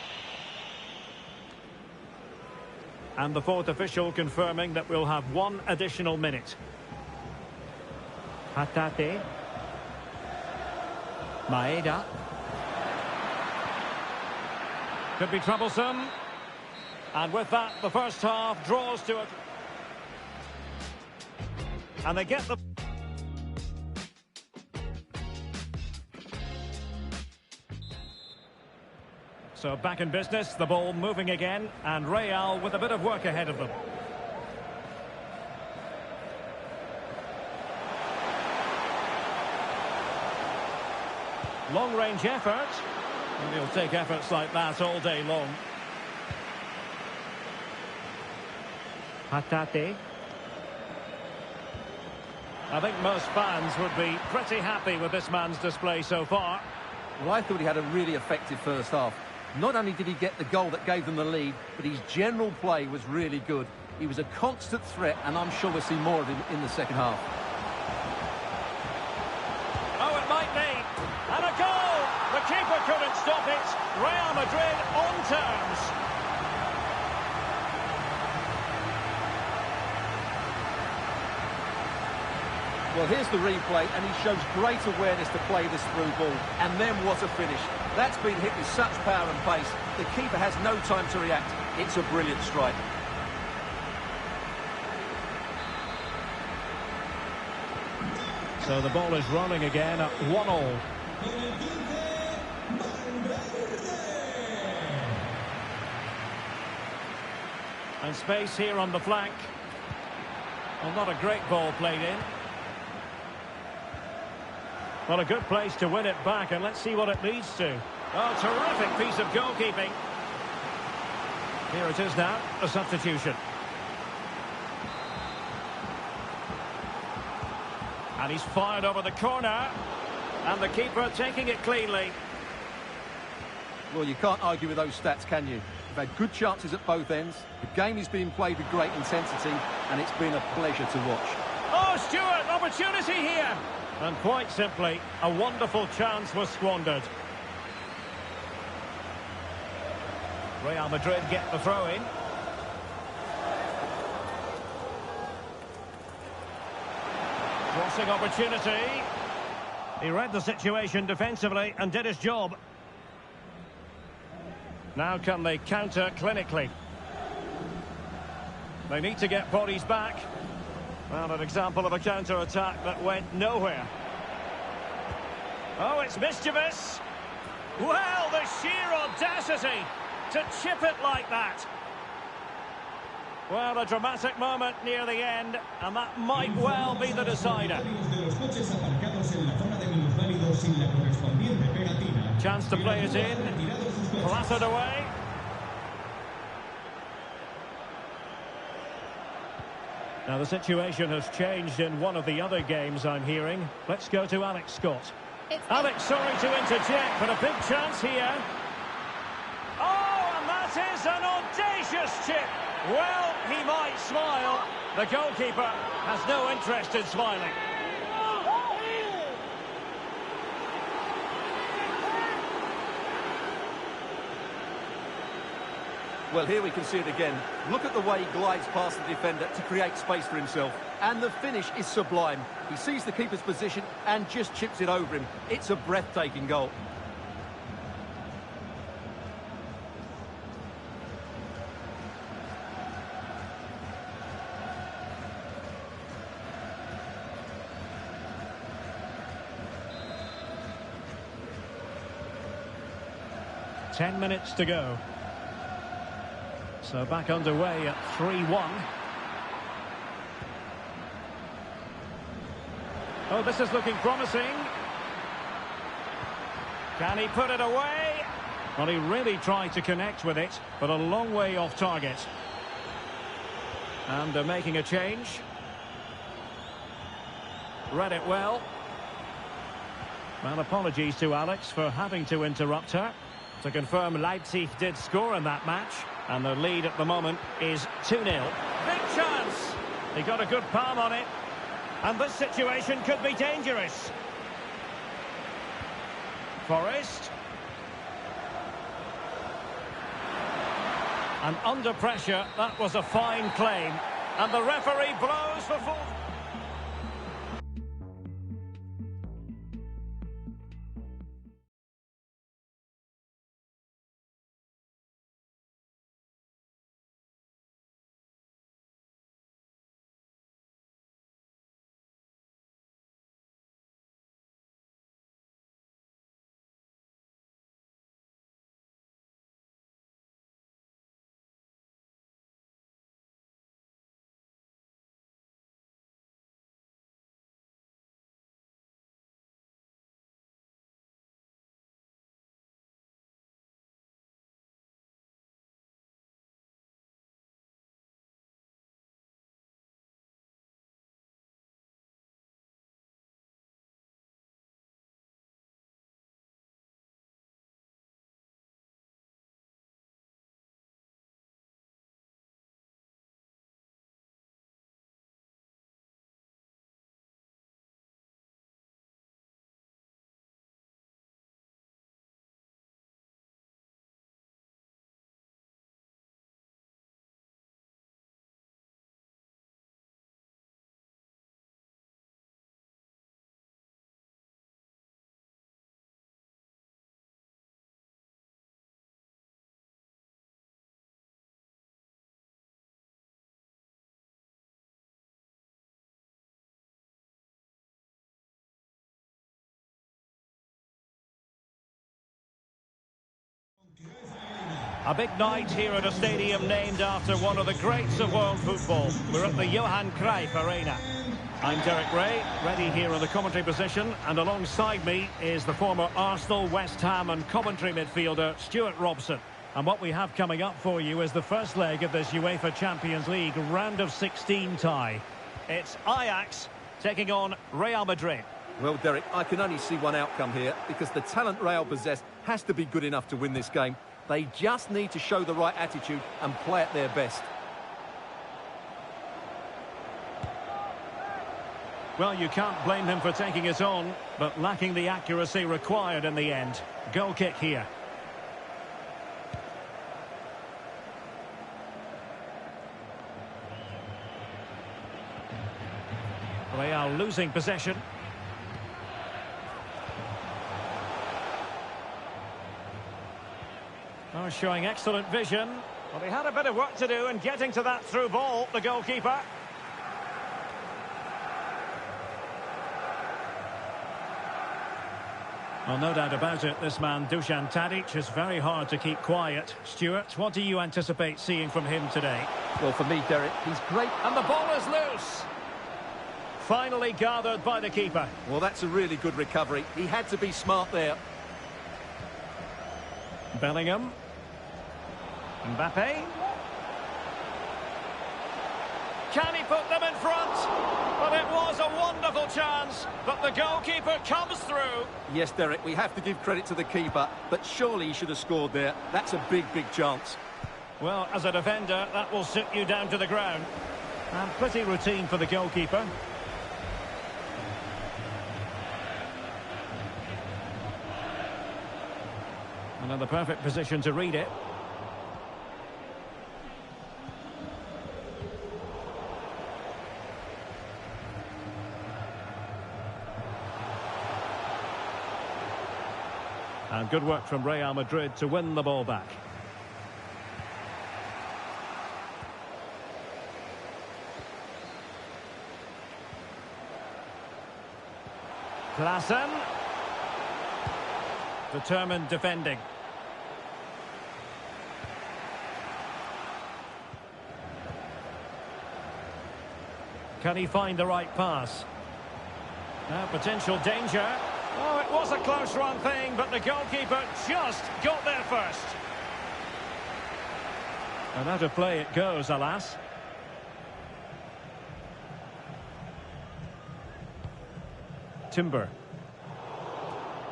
And the fourth official confirming that we'll have one additional minute. Hatate. Maeda. Could be troublesome. And with that, the first half draws to it. And they get the... So back in business, the ball moving again, and Real with a bit of work ahead of them. Long-range effort. And he'll take efforts like that all day long. Hatate. I think most fans would be pretty happy with this man's display so far. Well, I thought he had a really effective first half. Not only did he get the goal that gave them the lead, but his general play was really good. He was a constant threat, and I'm sure we'll see more of him in the second half. Oh, it might be. And a goal! The keeper couldn't stop it. Real Well, here's the replay, and he shows great awareness to play this through ball. And then what a finish. That's been hit with such power and pace. The keeper has no time to react. It's a brilliant strike. So the ball is running again at 1-1. And space here on the flank. Well, not a great ball played in. Well, a good place to win it back, and let's see what it leads to. Oh, terrific piece of goalkeeping. Here it is now, a substitution. And he's fired over the corner. And the keeper taking it cleanly. Well, you can't argue with those stats, can you? They've had good chances at both ends. The game is being played with great intensity, and it's been a pleasure to watch. Oh, Stewart, opportunity here. And quite simply, a wonderful chance was squandered. Real Madrid get the throw-in. Crossing opportunity. He read the situation defensively and did his job. Now can they counter clinically? They need to get bodies back. Well, an example of a counter-attack that went nowhere. Oh, it's mischievous. Well, the sheer audacity to chip it like that. Well, a dramatic moment near the end, and that might well be the decider. Chance to play it in. Clattered away. Now the situation has changed in one of the other games I'm hearing. Let's go to Alex Scott. Alex, sorry to interject, but a big chance here. Oh, and that is an audacious chip. Well, he might smile. The goalkeeper has no interest in smiling. Well, here we can see it again. Look at the way he glides past the defender to create space for himself. And the finish is sublime. He sees the keeper's position and just chips it over him. It's a breathtaking goal. Ten minutes to go. So back underway at 3-1. Oh, this is looking promising. Can he put it away? Well, he really tried to connect with it, but a long way off target. And they're making a change. Read it well. Well, apologies to Alex for having to interrupt her. To confirm, Leipzig did score in that match. And the lead at the moment is 2-0. Big chance! He got a good palm on it. And this situation could be dangerous. Forrest. And under pressure, that was a fine claim. And the referee blows for full... A big night here at a stadium named after one of the greats of world football. We're at the Johan Cruyff Arena. I'm Derek Ray, ready here in the commentary position, and alongside me is the former Arsenal, West Ham and commentary midfielder Stuart Robson. And what we have coming up for you is the first leg of this UEFA Champions League round of 16 tie. It's Ajax taking on Real Madrid. Well, Derek, I can only see one outcome here, because the talent Real possess has to be good enough to win this game. They just need to show the right attitude and play at their best. Well, you can't blame him for taking it on, but lacking the accuracy required in the end. Goal kick here. Real losing possession. Oh, showing excellent vision. Well, he had a bit of work to do in getting to that through ball, the goalkeeper. Well, no doubt about it, this man, Dusan Tadic, is very hard to keep quiet. Stuart, what do you anticipate seeing from him today? Well, for me, Derek, he's great. And the ball is loose. Finally gathered by the keeper. Well, that's a really good recovery. He had to be smart there. Bellingham. Mbappe. Can he put them in front? Well, it was a wonderful chance, but the goalkeeper comes through. Yes, Derek, we have to give credit to the keeper, but surely he should have scored there. That's a big, big chance. Well, as a defender, that will sit you down to the ground. And pretty routine for the goalkeeper. And in the perfect position to read it. And good work from Real Madrid to win the ball back. Klaassen. Determined defending. Can he find the right pass? Now potential danger. Oh, it was a close run thing, but the goalkeeper just got there first. And out of play it goes, alas. Timber.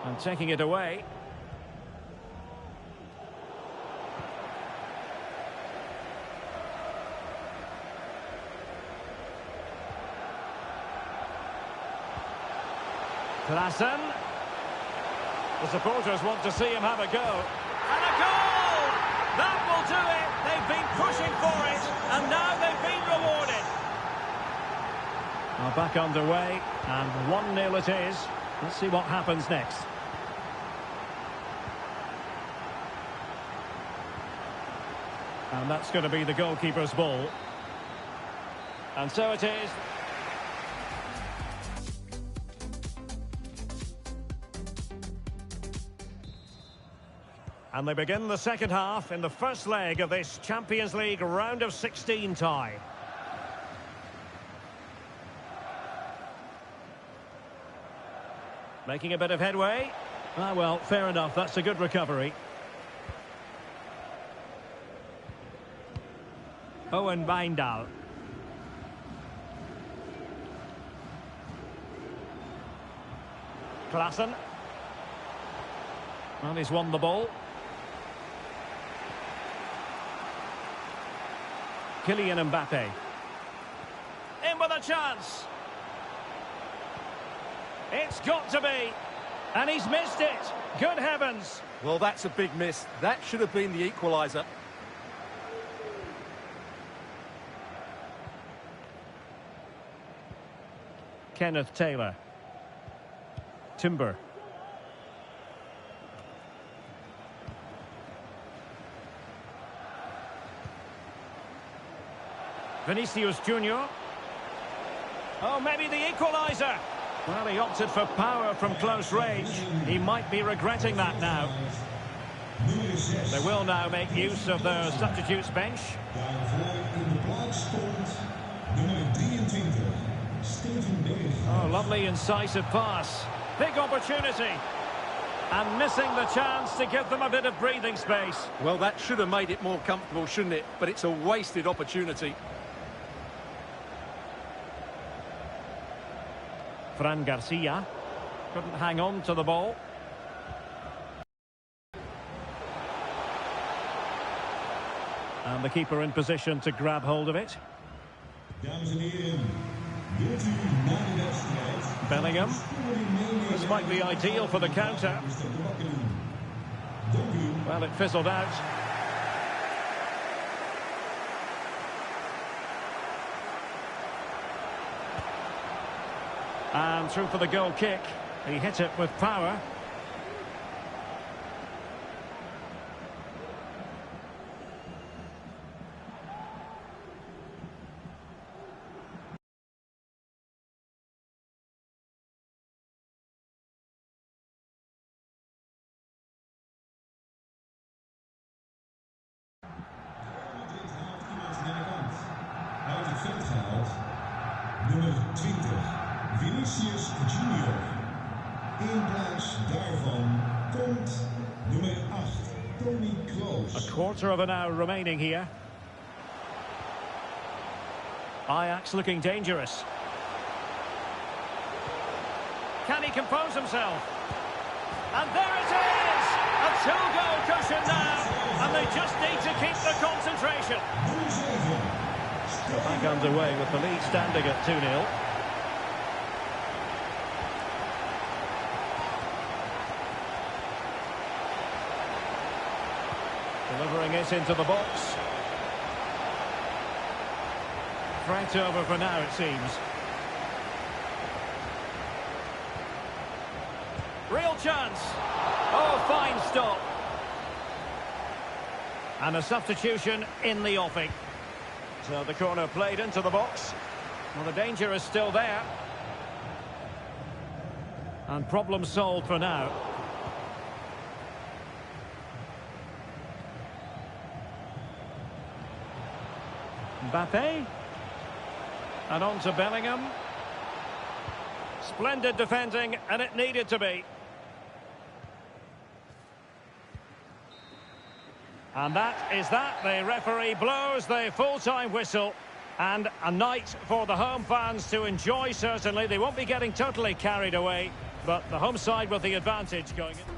And taking it away. Klaassen. The supporters want to see him have a go. And a goal! That will do it. They've been pushing for it, and now they've been rewarded. Well, back underway, and 1-0 it is. Let's see what happens next. And that's going to be the goalkeeper's ball. And so it is. And they begin the second half in the first leg of this Champions League round of 16 tie. Making a bit of headway. Ah, well, fair enough. That's a good recovery. Owen Wijndal. Klaassen. And he's won the ball. Kylian Mbappe. In with a chance. It's got to be. And he's missed it. Good heavens. Well, that's a big miss. That should have been the equaliser. Kenneth Taylor. Timber. Vinicius Junior. Oh, maybe the equaliser. Well, he opted for power from close range. He might be regretting that now. Nummer 6. They will now make use of their substitutes bench. Daarvoor in de plaats stond nummer 23. Steven Berg. Oh, lovely incisive pass. Big opportunity. And missing the chance to give them a bit of breathing space. Well, that should have made it more comfortable, shouldn't it? But it's a wasted opportunity. Fran Garcia couldn't hang on to the ball. And the keeper in position to grab hold of it. Dames en heren, wilt u na de wedstrijd... Bellingham. This might be ideal for the counter. Well, it fizzled out. And through for the goal kick. He hit it with power. Uit het veld gehaald. Nummer 20. Vinicius Junior. In plaats daarvan komt nummer 8. Toni Kroos. A quarter of an hour remaining here. Ajax looking dangerous. Can he compose himself? And there it is! A two-goal cushion now. And they just need to keep the concentration. Nummer 7. Back underway with the lead standing at 2-0. Delivering it into the box. Threat over for now, it seems. Real chance. Oh, fine stop. And a substitution in the offing. So the corner played into the box. Well, the danger is still there. And problem solved for now. Mbappe. And on to Bellingham. Splendid defending, and it needed to be. And that is that. The referee blows the full-time whistle. And a night for the home fans to enjoy, certainly. They won't be getting totally carried away, but the home side with the advantage going in.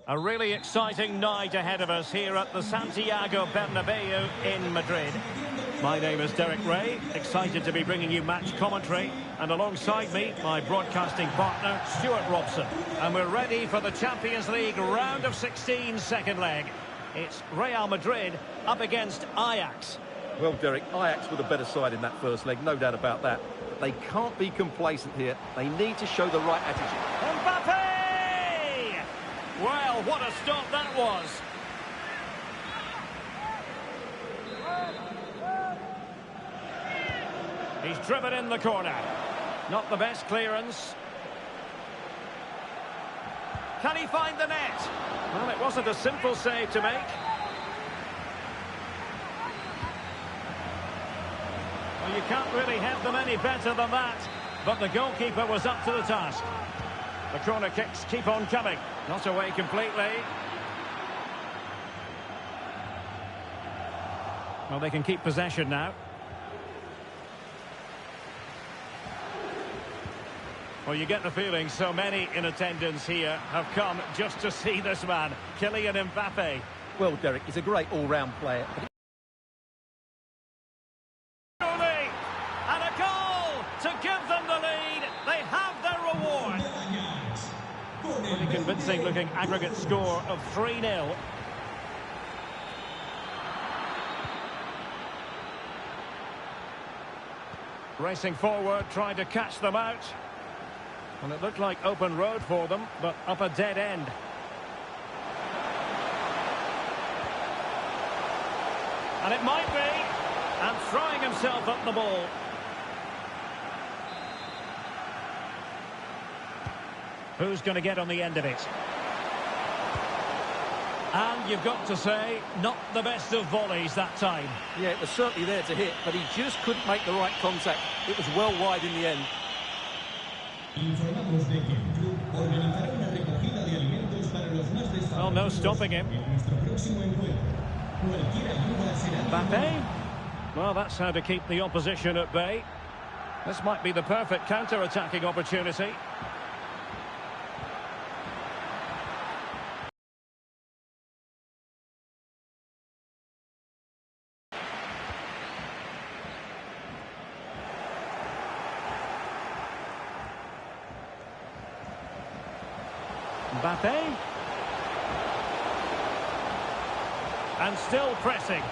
A really exciting night ahead of us here at the Santiago Bernabeu in Madrid. My name is Derek Ray, excited to be bringing you match commentary, and alongside me, my broadcasting partner, Stuart Robson. And we're ready for the Champions League round of 16 second leg. It's Real Madrid up against Ajax. Well, Derek, Ajax were the better side in that first leg, no doubt about that. But they can't be complacent here. They need to show the right attitude. Mbappe! Well, what a stop that was. He's driven in the corner. Not the best clearance. Can he find the net? Well, it wasn't a simple save to make. Well, you can't really head them any better than that. But the goalkeeper was up to the task. The corner kicks keep on coming. Not away completely. Well, they can keep possession now. Well, you get the feeling so many in attendance here have come just to see this man, Kylian Mbappe. Well, Derek, he's a great all-round player. And a goal to give them the lead. They have their reward. Pretty convincing looking aggregate score of 3-0. Racing forward, trying to catch them out. And it looked like open road for them, but up a dead end. And it might be. And throwing himself at the ball. Who's going to get on the end of it? And you've got to say, not the best of volleys that time. Yeah, it was certainly there to hit, but he just couldn't make the right contact. It was well wide in the end. Informamos de que el club organizará una recogida de alimentos para los más desfavorecidos. Well, no stopping him. En nuestro próximo encuentro. Cualquier ayuda será Mbappe. Well, that's how to keep the opposition at bay. This might be the perfect counter-attacking opportunity. Mbappe. And still pressing.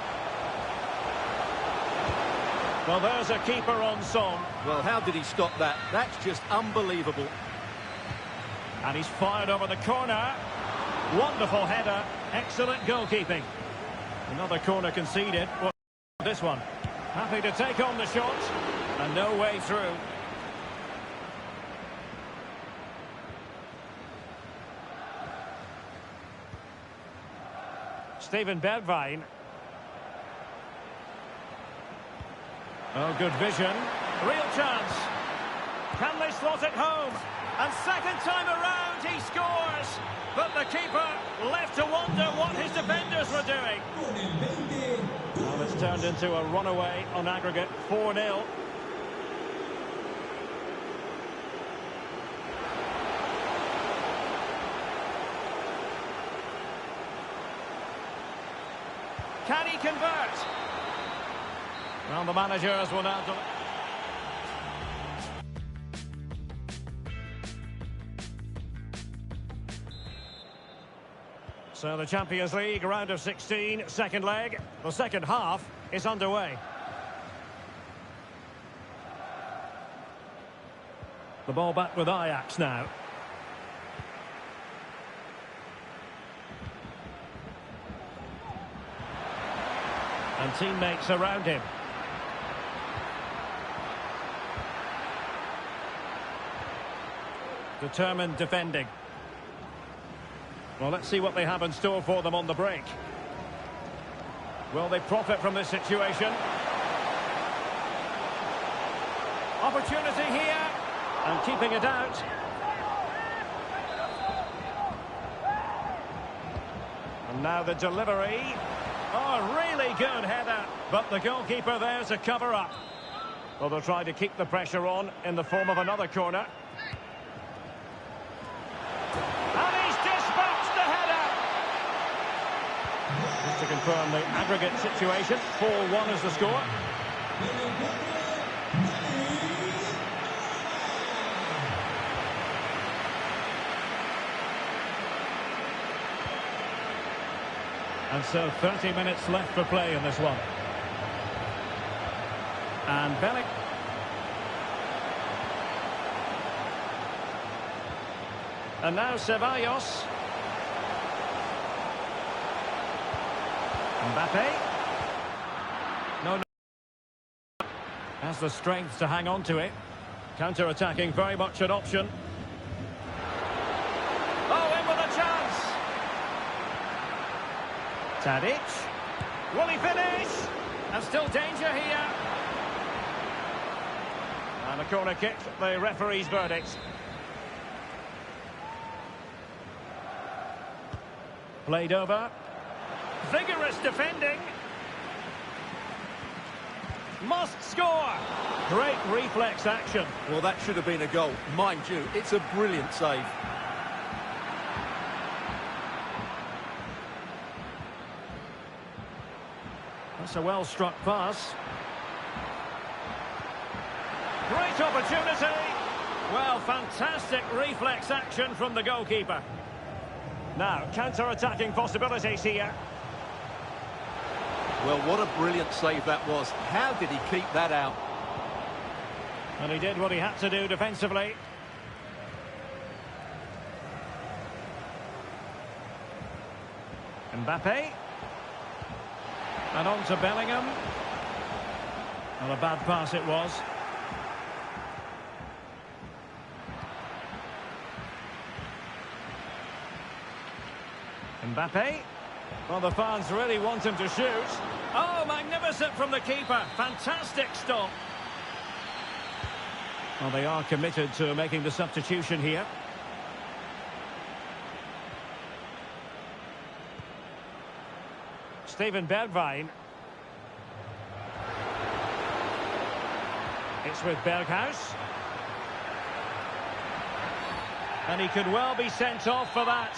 Well, there's a keeper on song. Well, how did he stop that? That's just unbelievable. And he's fired over the corner. Wonderful header. Excellent goalkeeping. Another corner conceded. Well, this one. Happy to take on the shot. And no way through. Steven Bergwijn. Oh, good vision. Real chance. Can they slot it home? And second time around, he scores. But the keeper left to wonder what his defenders were doing. Well, it's turned into a runaway on aggregate, 4-0. Can he convert? Well, the managers will now... So the Champions League round of 16, second leg. The second half is underway. The ball back with Ajax now. And teammates around him. Determined defending. Well, let's see what they have in store for them on the break. Will they profit from this situation? Opportunity here. And keeping it out. And now the delivery. Oh, really good header. But the goalkeeper there to cover up. Well, they'll try to keep the pressure on in the form of another corner. And he's dispatched the header. Just to confirm the aggregate situation, 4-1 is the score. And so 30 minutes left for play in this one. And Belling. And now Ceballos. Mbappe. No. Has the strength to hang on to it. Counter-attacking, very much an option. Oh, in with a chance. Tadic. Will he finish? And still danger here. And a corner kick, the referee's verdict. Played over. Vigorous defending. Must score. Great reflex action. Well, that should have been a goal. Mind you, it's a brilliant save. That's a well-struck pass. Great opportunity. Well, fantastic reflex action from the goalkeeper. Now, counter-attacking possibilities here. Well, what a brilliant save that was. How did he keep that out? And he did what he had to do defensively. Mbappe. And on to Bellingham. Not a bad pass it was. Mbappe. Well, the fans really want him to shoot. Oh, magnificent from the keeper. Fantastic stop. Well, they are committed to making the substitution here. Steven Bergwijn. It's with Berghuis. And he could well be sent off for that.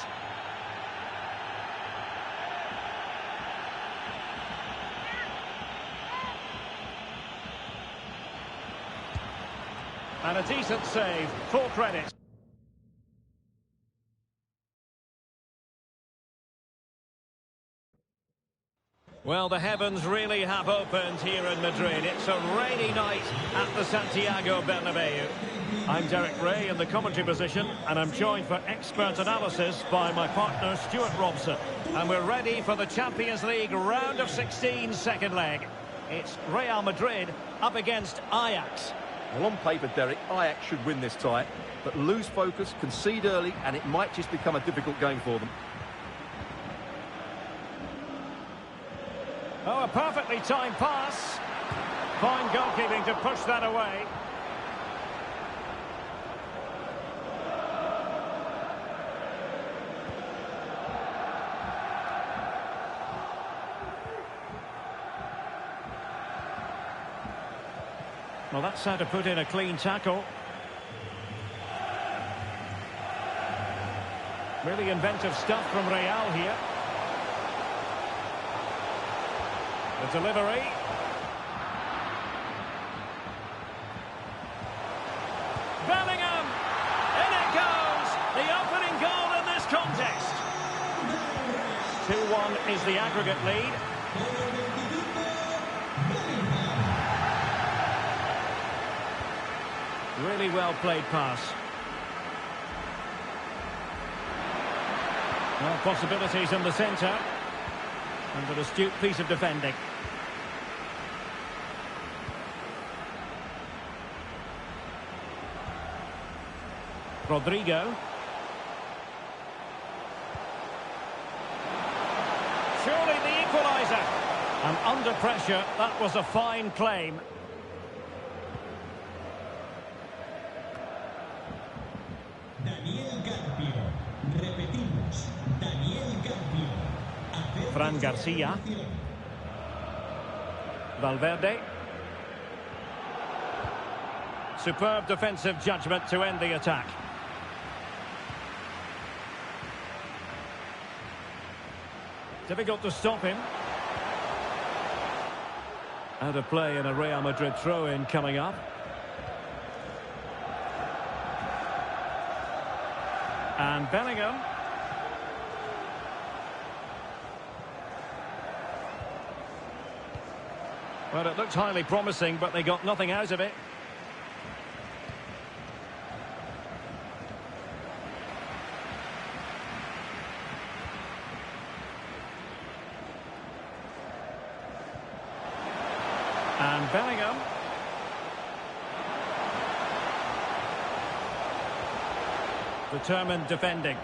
And a decent save, full credit. Well, the heavens really have opened here in Madrid. It's a rainy night at the Santiago Bernabeu. I'm Derek Ray in the commentary position, and I'm joined for expert analysis by my partner Stuart Robson. And we're ready for the Champions League round of 16 second leg. It's Real Madrid up against Ajax. Well, on paper, Derek, Ajax should win this tie, but lose focus, concede early, and it might just become a difficult game for them. Oh, a perfectly timed pass. Fine goalkeeping to push that away. Well, that's how to put in a clean tackle. Really inventive stuff from Real here. The delivery. Bellingham! In it goes! The opening goal in this contest. 2-1 is the aggregate lead. Really well played pass. Well, possibilities in the centre. And an astute piece of defending. Rodrigo. Surely the equaliser. And under pressure, that was a fine claim. Fran Garcia. Valverde. Superb defensive judgment to end the attack. Difficult to stop him. Out of play in a Real Madrid throw-in coming up. And Bellingham. Well, it looked highly promising, but they got nothing out of it. And Bellingham. Determined defending.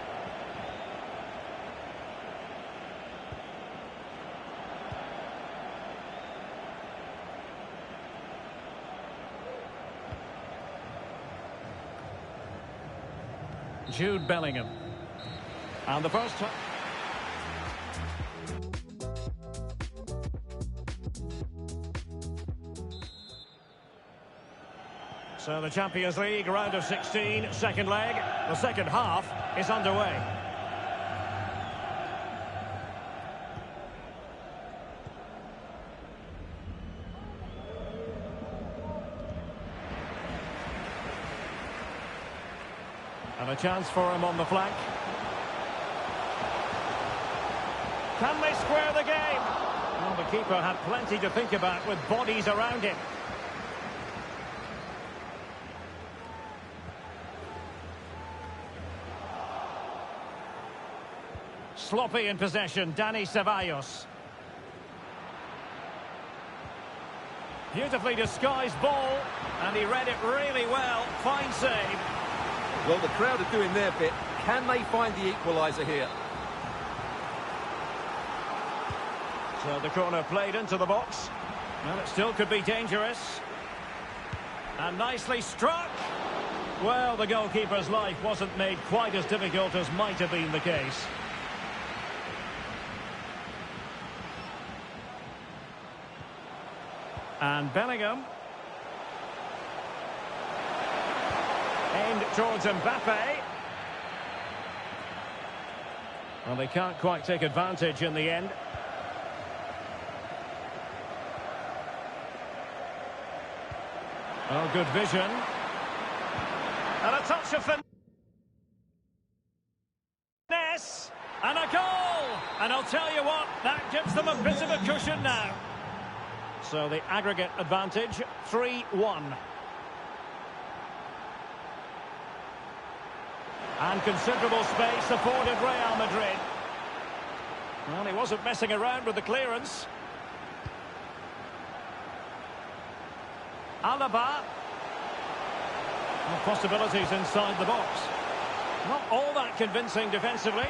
Jude Bellingham. And the first time. So the Champions League round of 16, second leg. The second half is underway. And a chance for him on the flank. Can they square the game? Well, the keeper had plenty to think about with bodies around him. Sloppy in possession, Dani Ceballos. Beautifully disguised ball, and he read it really well. Fine save. Well, the crowd are doing their bit. Can they find the equaliser here? So the corner played into the box. Well, it still could be dangerous. And nicely struck. Well, the goalkeeper's life wasn't made quite as difficult as might have been the case. And Bellingham. Aimed towards Mbappe. Well, they can't quite take advantage in the end. Oh, good vision. And a touch of finesse. And a goal! And I'll tell you what, that gives them a bit of a cushion now. So the aggregate advantage, 3-1. And considerable space afforded Real Madrid. Well, he wasn't messing around with the clearance. Alaba. Well, possibilities inside the box. Not all that convincing defensively.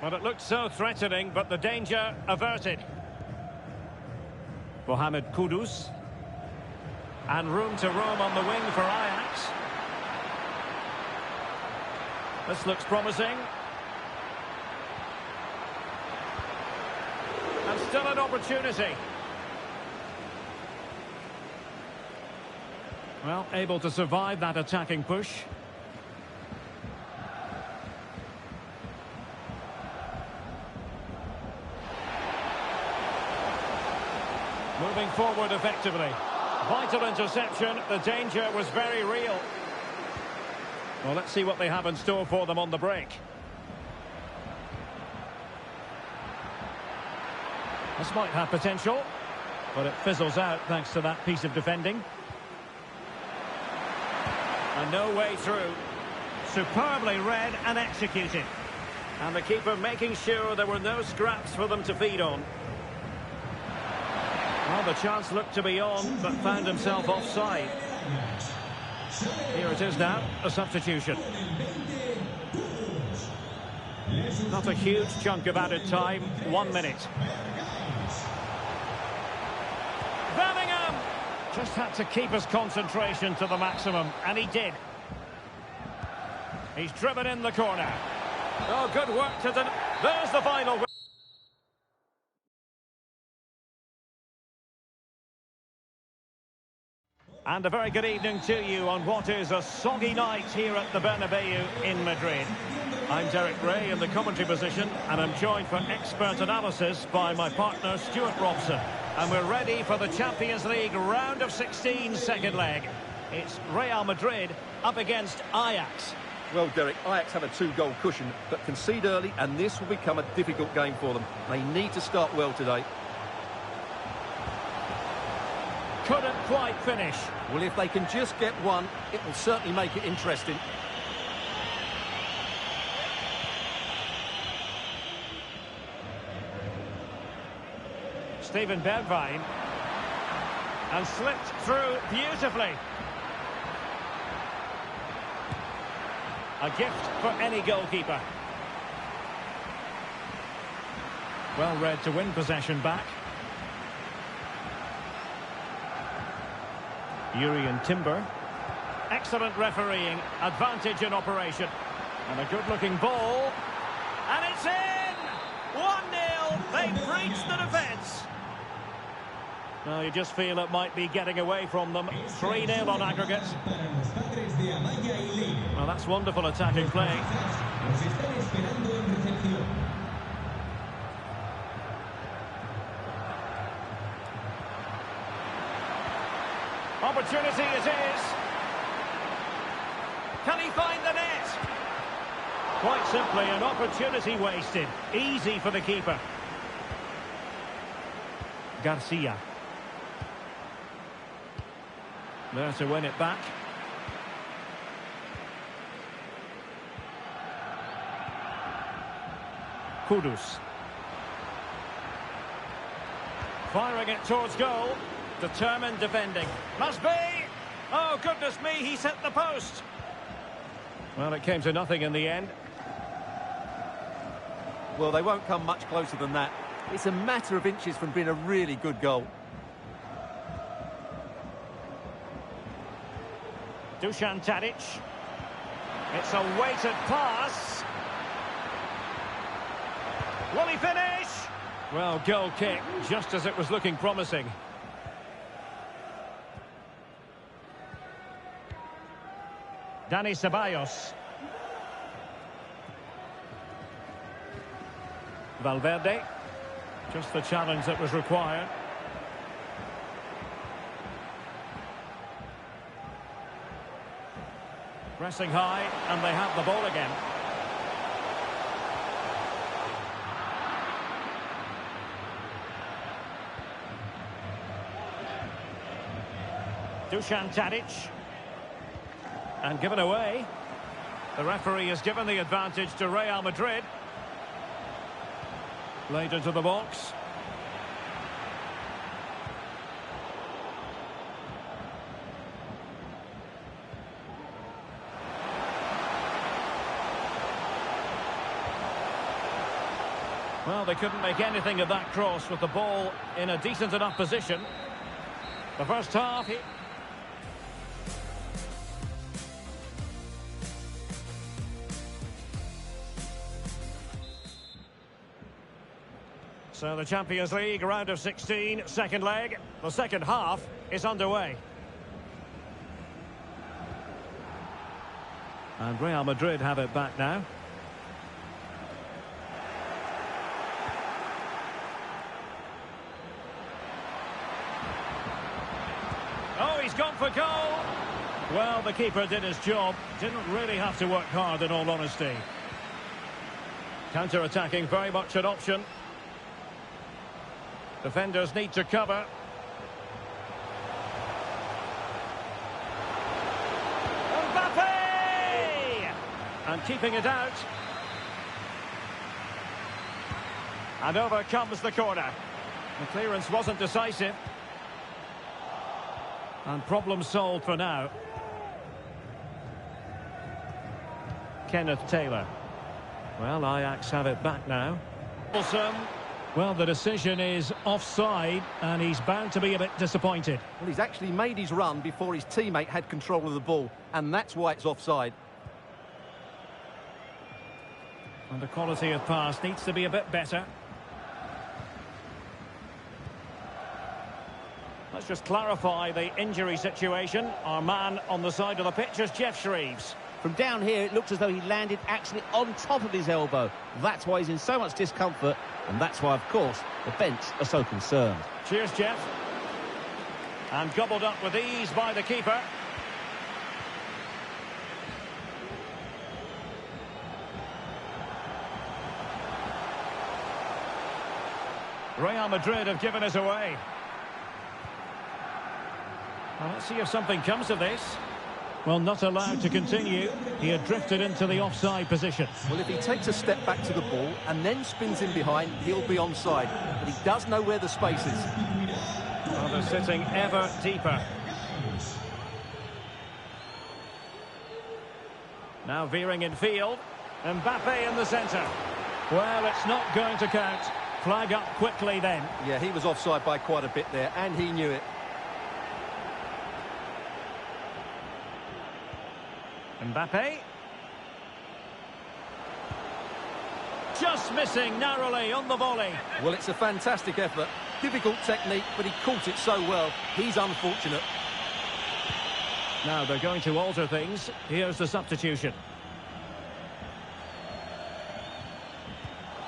But it looked so threatening, but the danger averted. Mohamed Kudus. And room to roam on the wing for Ajax. This looks promising. And still an opportunity. Well, able to survive that attacking push. Moving forward effectively. Vital interception. The danger was very real. Well, let's see what they have in store for them on the break. This might have potential, but it fizzles out thanks to that piece of defending. And no way through. Superbly read and executed. And the keeper making sure there were no scraps for them to feed on. Well, the chance looked to be on, but found himself offside. Here it is now, a substitution. Not a huge chunk of added time, 1 minute. Bellingham! Just had to keep his concentration to the maximum, and he did. He's driven in the corner. Oh, good work to the... There's the final... And a very good evening to you on what is a soggy night here at the Bernabeu in Madrid. I'm Derek Ray in the commentary position, and I'm joined for expert analysis by my partner Stuart Robson. And we're ready for the Champions League round of 16 second leg. It's Real Madrid up against Ajax. Well, Derek, Ajax have a 2-goal cushion, but concede early, and this will become a difficult game for them. They need to start well today. couldn't quite finish. Well, if they can just get one, it will certainly make it interesting. Steven Bergwijn. And slipped through beautifully. A gift for any goalkeeper. Well read to win possession back. Urian Timber. Excellent refereeing. Advantage in operation. And a good-looking ball. And it's in! 1-0. They breached the defence. Well, you just feel it might be getting away from them. 3-0 on aggregate. Well, that's wonderful attacking play. Opportunity it is. Can he find the net? Quite simply, an opportunity wasted. Easy for the keeper. Garcia. There to win it back. Kudus. Firing it towards goal. Determined defending. Must be! Oh, goodness me, he's hit the post. Well, it came to nothing in the end. Well, they won't come much closer than that. It's a matter of inches from being a really good goal. Dusan Tadic. It's a weighted pass. Will he finish? Well, goal kick, just as it was looking promising. Dani Ceballos. Valverde. Just the challenge that was required. Pressing high, and they have the ball again. Dusan Tadic. And given away. The referee has given the advantage to Real Madrid. Laid into the box. Well, they couldn't make anything of that cross with the ball in a decent enough position. The first half... So the Champions League round of 16, second leg. The second half is underway. And Real Madrid have it back now. Oh, he's gone for goal. Well, the keeper did his job. Didn't really have to work hard, in all honesty. Counter-attacking, very much an option. Defenders need to cover. Mbappe! And keeping it out. And over comes the corner. The clearance wasn't decisive. And problem solved for now. Kenneth Taylor. Well, Ajax have it back now. Awesome. Well, the decision is offside, and he's bound to be a bit disappointed. Well, he's actually made his run before his teammate had control of the ball, and that's why it's offside. And the quality of pass needs to be a bit better. Let's just clarify the injury situation. Our man on the side of the pitch is Jeff Shreves. From down here, it looked as though he landed actually on top of his elbow. That's why he's in so much discomfort, and that's why, of course, the bench are so concerned. Cheers, Jeff. And gobbled up with ease by the keeper. Real Madrid have given us away. Well, let's see if something comes of this. Well, not allowed to continue. He had drifted into the offside position. Well, if he takes a step back to the ball and then spins in behind, he'll be onside. But he does know where the space is. Well, they're sitting ever deeper. Now veering in field. Mbappe in the centre. Well, it's not going to count. Flag up quickly then. Yeah, he was offside by quite a bit there, and he knew it. Mbappe. Just missing narrowly on the volley. Well, it's a fantastic effort. Difficult technique, but he caught it so well. He's unfortunate. Now they're going to alter things. Here's the substitution.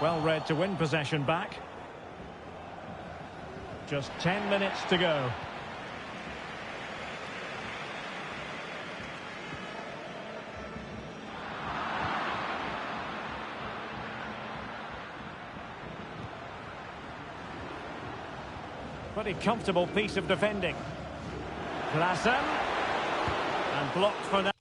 Well read to win possession back. Just 10 minutes to go. Pretty comfortable piece of defending. Klassen. And blocked for now.